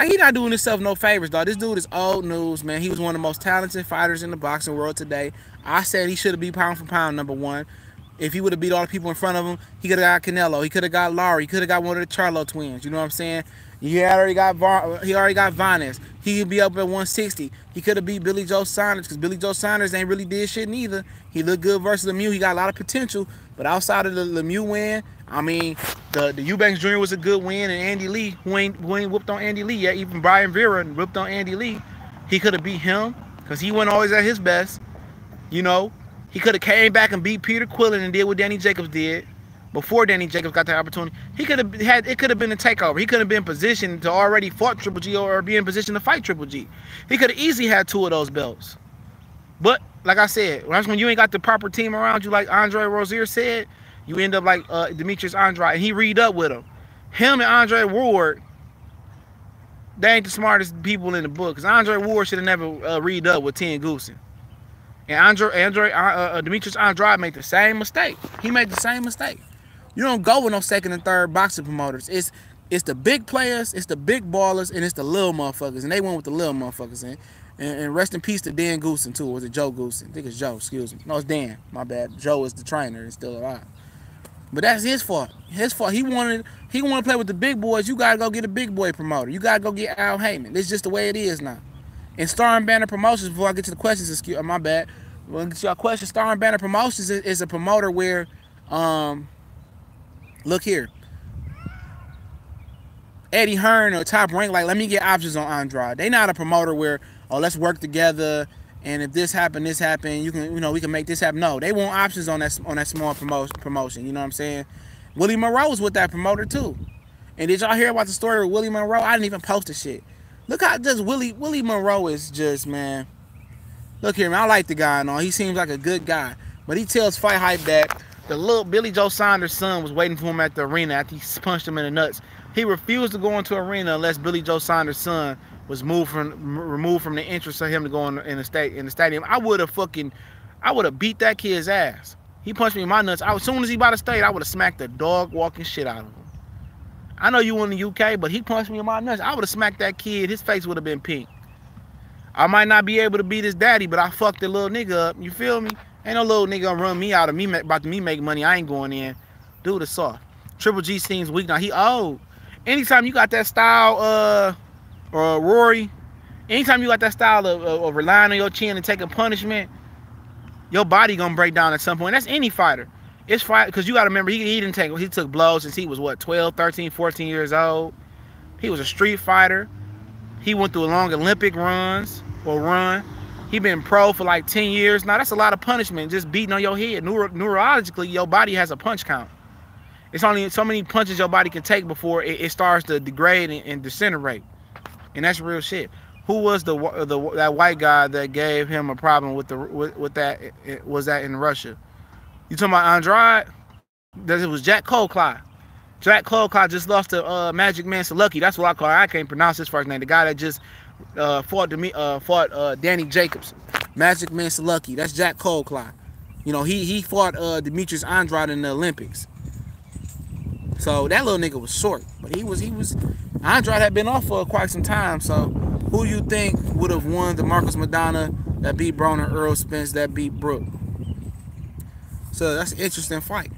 he not doing himself no favors, dog. This dude is old news, man. He was one of the most talented fighters in the boxing world today. I said he should have been pound for pound ¡1. If he would have beat all the people in front of him, he could have got Canelo. He could have got Laurie. He could have got one of the Charlo twins. You know what I'm saying? He already got Vanez. He could be up at 160. He could have beat Billy Joe Saunders, because Billy Joe Saunders ain't really did shit neither. He looked good versus Lemieux. He got a lot of potential. But outside of the Lemieux win, I mean, the Eubanks Jr. was a good win, and Andy Lee, who ain't whooped on Andy Lee yet, even Brian Vera whooped on Andy Lee. He could have beat him, because he wasn't always at his best. You know, he could have came back and beat Peter Quillin and did what Danny Jacobs did before Danny Jacobs got the opportunity. It could have been a takeover. He could have been positioned to already fought Triple G or be in position to fight Triple G. He could have easily had 2 of those belts. But like I said, that's when you ain't got the proper team around you, like Andre Rozier said, you end up like Demetrius Andrade, and he read up with him. Him and Andre Ward, they ain't the smartest people in the book, because Andre Ward should have never read up with Ten Goosen. And Demetrius Andrade made the same mistake. He made the same mistake. You don't go with no second and third boxing promoters. It's It's the big players, it's the big ballers, and it's the little motherfuckers. And they went with the little motherfuckers. And rest in peace to Dan Goosen, too. Or was it Joe Goosen? I think it's Joe, excuse me. No, it's Dan. My bad. Joe is the trainer and still alive. But that's his fault. His fault. He wanted to play with the big boys. You gotta go get a big boy promoter. You gotta go get Al Heyman. It's just the way it is now. And Star and Banner Promotions, before I get to the questions, excuse my bad. When I get to your question, Star and Banner Promotions is a promoter where, look here. Eddie Hearn or Top Rank, like, let me get options on Andrade. They not a promoter where, oh, let's work together, and if this happened, you can, we can make this happen. No, they want options on that small promotion. You know what I'm saying? Willie Monroe was with that promoter too. And did y'all hear about the story with Willie Monroe? I didn't even post the shit. Look how just Willie Monroe is just, man. Look here, man. I like the guy and all. He seems like a good guy. But he tells Fight Hype that the little Billy Joe Saunders' son was waiting for him at the arena after he punched him in the nuts. He refused to go into the arena unless Billy Joe Saunders' son was removed from the interest of him to go in the stadium. I would have beat that kid's ass. He punched me in my nuts. As soon as he about to state, I would have smacked the dog walking shit out of him. I know you in the UK, but he punched me in my nuts. I would have smacked that kid. His face would have been pink. I might not be able to beat his daddy, but I fucked the little nigga up. You feel me? Ain't no little nigga gonna run me out of me about me make money. I ain't going in. Dude is soft. Triple G seems weak now. He old. Anytime you got that style, or Rory, anytime you got that style of relying on your chin and taking punishment, your body gonna break down at some point. That's any fighter. It's fight because you gotta remember he took blows since he was what, 12, 13, 14 years old. He was a street fighter. He went through long Olympic run. He been pro for like 10 years. Now that's a lot of punishment just beating on your head. Neurologically, your body has a punch count. It's only so many punches your body can take before it starts to degrade and disintegrate. And that's real shit. Who was that white guy that gave him a problem with that? Was that in Russia? You talking about Andrade? It was Jack Colclough. Jack Colclough just lost to Magic Man Saluki. That's what I call it. I can't pronounce his first name. The guy that just fought Danny Jacobs. Magic Man Saluki. That's Jack Colclough. He fought Demetrius Andrade in the Olympics. So that little nigga was short, but he was Andrade had been off for quite some time. So who you think would have won the Marcus Madonna that beat Broner, Earl Spence that beat Brook? So that's an interesting fight.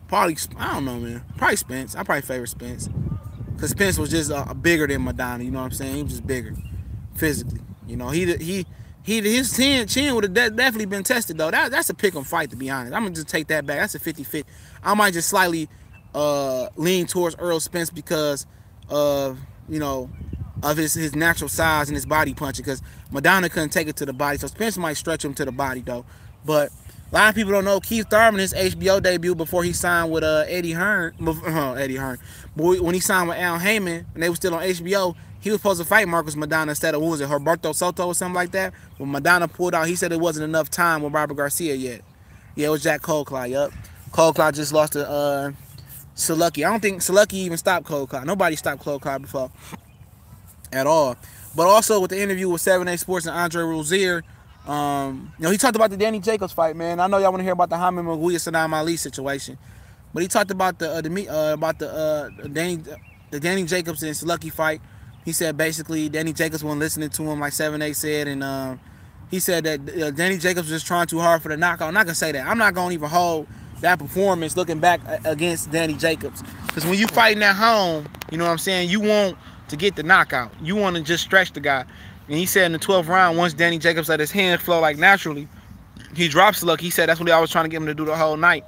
Probably, I don't know, man. Probably Spence. I probably favor Spence. Because Spence was just bigger than Madonna, you know what I'm saying? He was just bigger physically. His chin would have definitely been tested, though. That's a pick-em fight, to be honest. I'm going to just take that back. That's a 50-50. I might just slightly lean towards Earl Spence because of, of his natural size and his body punching, because Madonna couldn't take it to the body. So Spence might stretch him to the body, though. But a lot of people don't know Keith Thurman, his HBO debut before he signed with Eddie Hearn. But when he signed with Al Heyman, and they were still on HBO, he was supposed to fight Marcus Madonna instead of, what was it, Herberto Soto or something like that? When Madonna pulled out, he said it wasn't enough time with Robert Garcia yet. Yeah, it was Jack Colclough, yup. Colclough just lost to Saluki. I don't think Saluki even stopped Colclough. Nobody stopped Colclough before at all. But also with the interview with 7A Sports and Andre Rozier, he talked about the Danny Jacobs fight, man. I know y'all want to hear about the Jaime Maguire-Saddam Ali situation. But he talked about the Danny Jacobs and Saluki fight. He said basically Danny Jacobs wasn't listening to him, like 7A said, and he said that Danny Jacobs was just trying too hard for the knockout. I'm not gonna say that. I'm not gonna even hold that performance looking back against Danny Jacobs, because when you fighting at home, you know what I'm saying, you want to get the knockout. You want to just stretch the guy. And he said in the 12th round, once Danny Jacobs let his hands flow like naturally, he drops Saluki. He said that's what I was trying to get him to do the whole night.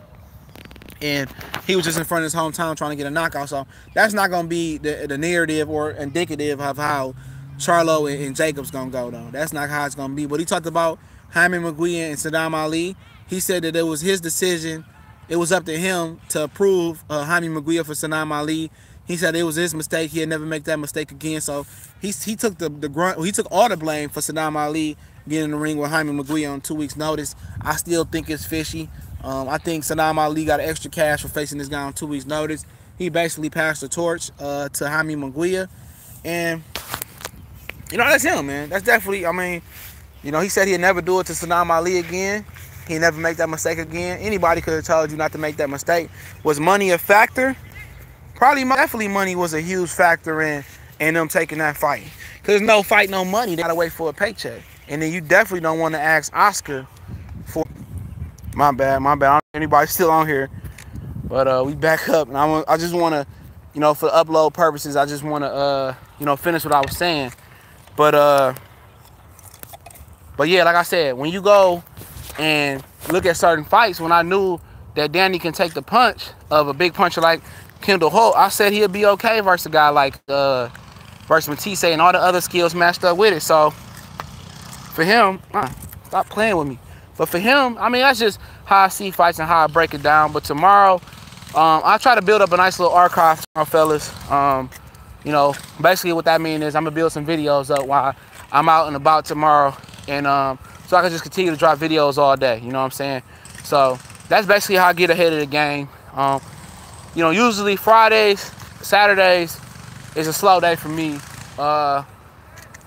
And he was just in front of his hometown trying to get a knockout. So that's not going to be the narrative or indicative of how Charlo and Jacobs going to go, though. That's not how it's going to be. But he talked about Jaime Maguire and Saddam Ali. He said that it was his decision. It was up to him to approve Jaime Maguire for Saddam Ali. He said it was his mistake. He'd never make that mistake again. So he took the grunt. He took all the blame for Saddam Ali getting in the ring with Jaime Maguire on 2 weeks' notice. I still think it's fishy. I think Saddam Ali got extra cash for facing this guy on 2 weeks' notice. He basically passed the torch to Jaime Maguire. And, that's him, man. That's definitely, he said he'd never do it to Saddam Ali again. He never make that mistake again. Anybody could have told you not to make that mistake. Was money a factor? Probably, definitely money was a huge factor in them taking that fight. Because no fight, no money. They gotta wait for a paycheck. And then you definitely don't want to ask Oscar for... My bad. I don't know if anybody's still on here. But we back up. And I just want to, you know, for upload purposes, I just want to, you know, finish what I was saying. But yeah, like I said, when you go and look at certain fights, when I knew that Danny can take the punch of a big puncher like Kendall Holt, I said he'll be okay versus a guy like versus Matisse and all the other skills matched up with it. So for him, stop playing with me. But for him, I mean, that's just how I see fights and how I break it down. But tomorrow, I try to build up a nice little archive, fellas. You know, basically what that means is I'm gonna build some videos up while I'm out and about tomorrow, and so I can just continue to drop videos all day. You know what I'm saying? So that's basically how I get ahead of the game. You know, usually Fridays, Saturdays is a slow day for me.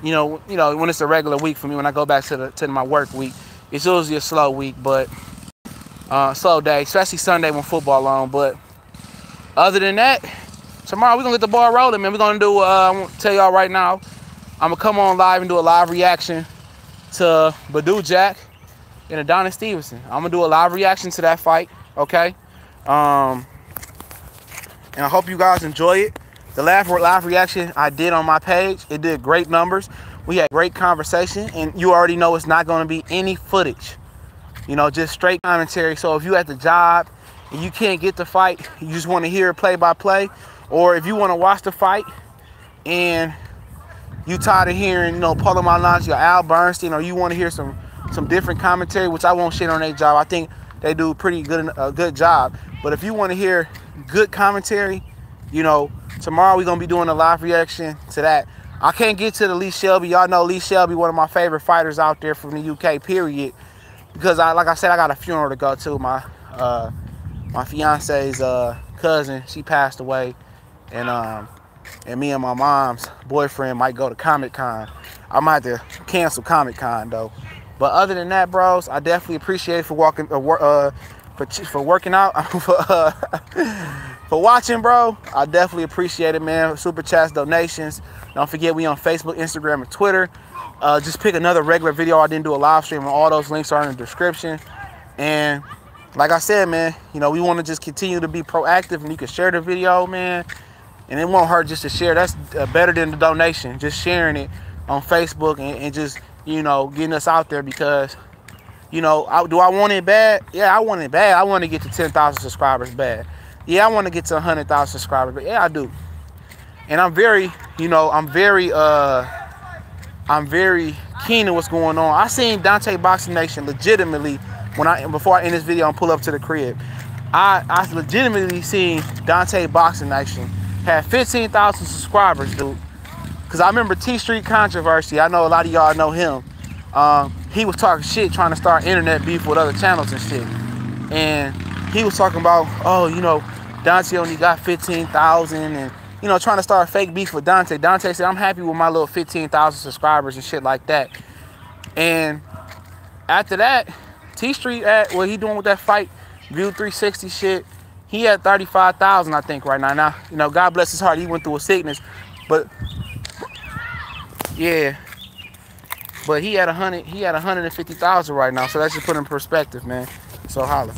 You know, when it's a regular week for me, when I go back to my work week, it's usually a slow week, but slow day, especially Sunday when football on. But other than that, tomorrow we're gonna get the ball rolling, man. We're gonna do, I'm gonna tell y'all right now, I'm gonna come on live and do a live reaction to Badu Jack and Adonis Stevenson. I'm gonna do a live reaction to that fight, okay? And I hope you guys enjoy it. The live reaction I did on my page, it did great numbers. We had great conversation, and you already know it's not gonna be any footage. You know, just straight commentary. So if you at the job and you can't get the fight, you just wanna hear play-by-play, or if you wanna watch the fight and you tired of hearing, you know, Paulo Maldonado or Al Bernstein, or you wanna hear some different commentary, which I won't shit on their job. I think they do a good job. But if you wanna hear good commentary, you know, tomorrow we're gonna be doing a live reaction to that. I can't get to the Lee Shelby. Y'all know Lee Shelby, one of my favorite fighters out there from the UK, period. Because like I said, I got a funeral to go to. My fiance's cousin, she passed away, and me and my mom's boyfriend might go to Comic-Con. I might have to cancel Comic-Con though. But other than that, bros, I definitely appreciate it for working out, for watching, bro. I definitely appreciate it, man. Super chats, donations. Don't forget, we on Facebook, Instagram, and Twitter. Just pick another regular video. I didn't do a live stream, and all those links are in the description. And like I said, man, you know, we want to just continue to be proactive, and you can share the video, man. And it won't hurt just to share. That's better than the donation. Just sharing it on Facebook and just, you know, getting us out there, because, you know, do I want it bad? Yeah, I want it bad. I want to get to 10,000 subscribers bad. Yeah, I want to get to 100,000 subscribers, but yeah, I do. And I'm very, you know, I'm very keen to what's going on. I seen Dante Boxing Nation legitimately before I end this video and pull up to the crib. I legitimately seen Dante Boxing Nation had 15,000 subscribers, dude. Cause I remember T Street Controversy. I know a lot of y'all know him. He was talking shit, trying to start internet beef with other channels and shit. And he was talking about, oh, you know, Dante only got 15,000, and, you know, trying to start fake beef with Dante. Dante said, I'm happy with my little 15,000 subscribers and shit like that. And after that, T Street, at what he doing with that fight, View 360 shit, he had 35,000, I think, right now. Now, you know, God bless his heart, he went through a sickness, but yeah. But he had 150,000 right now, so that's just put in perspective, man. So holla.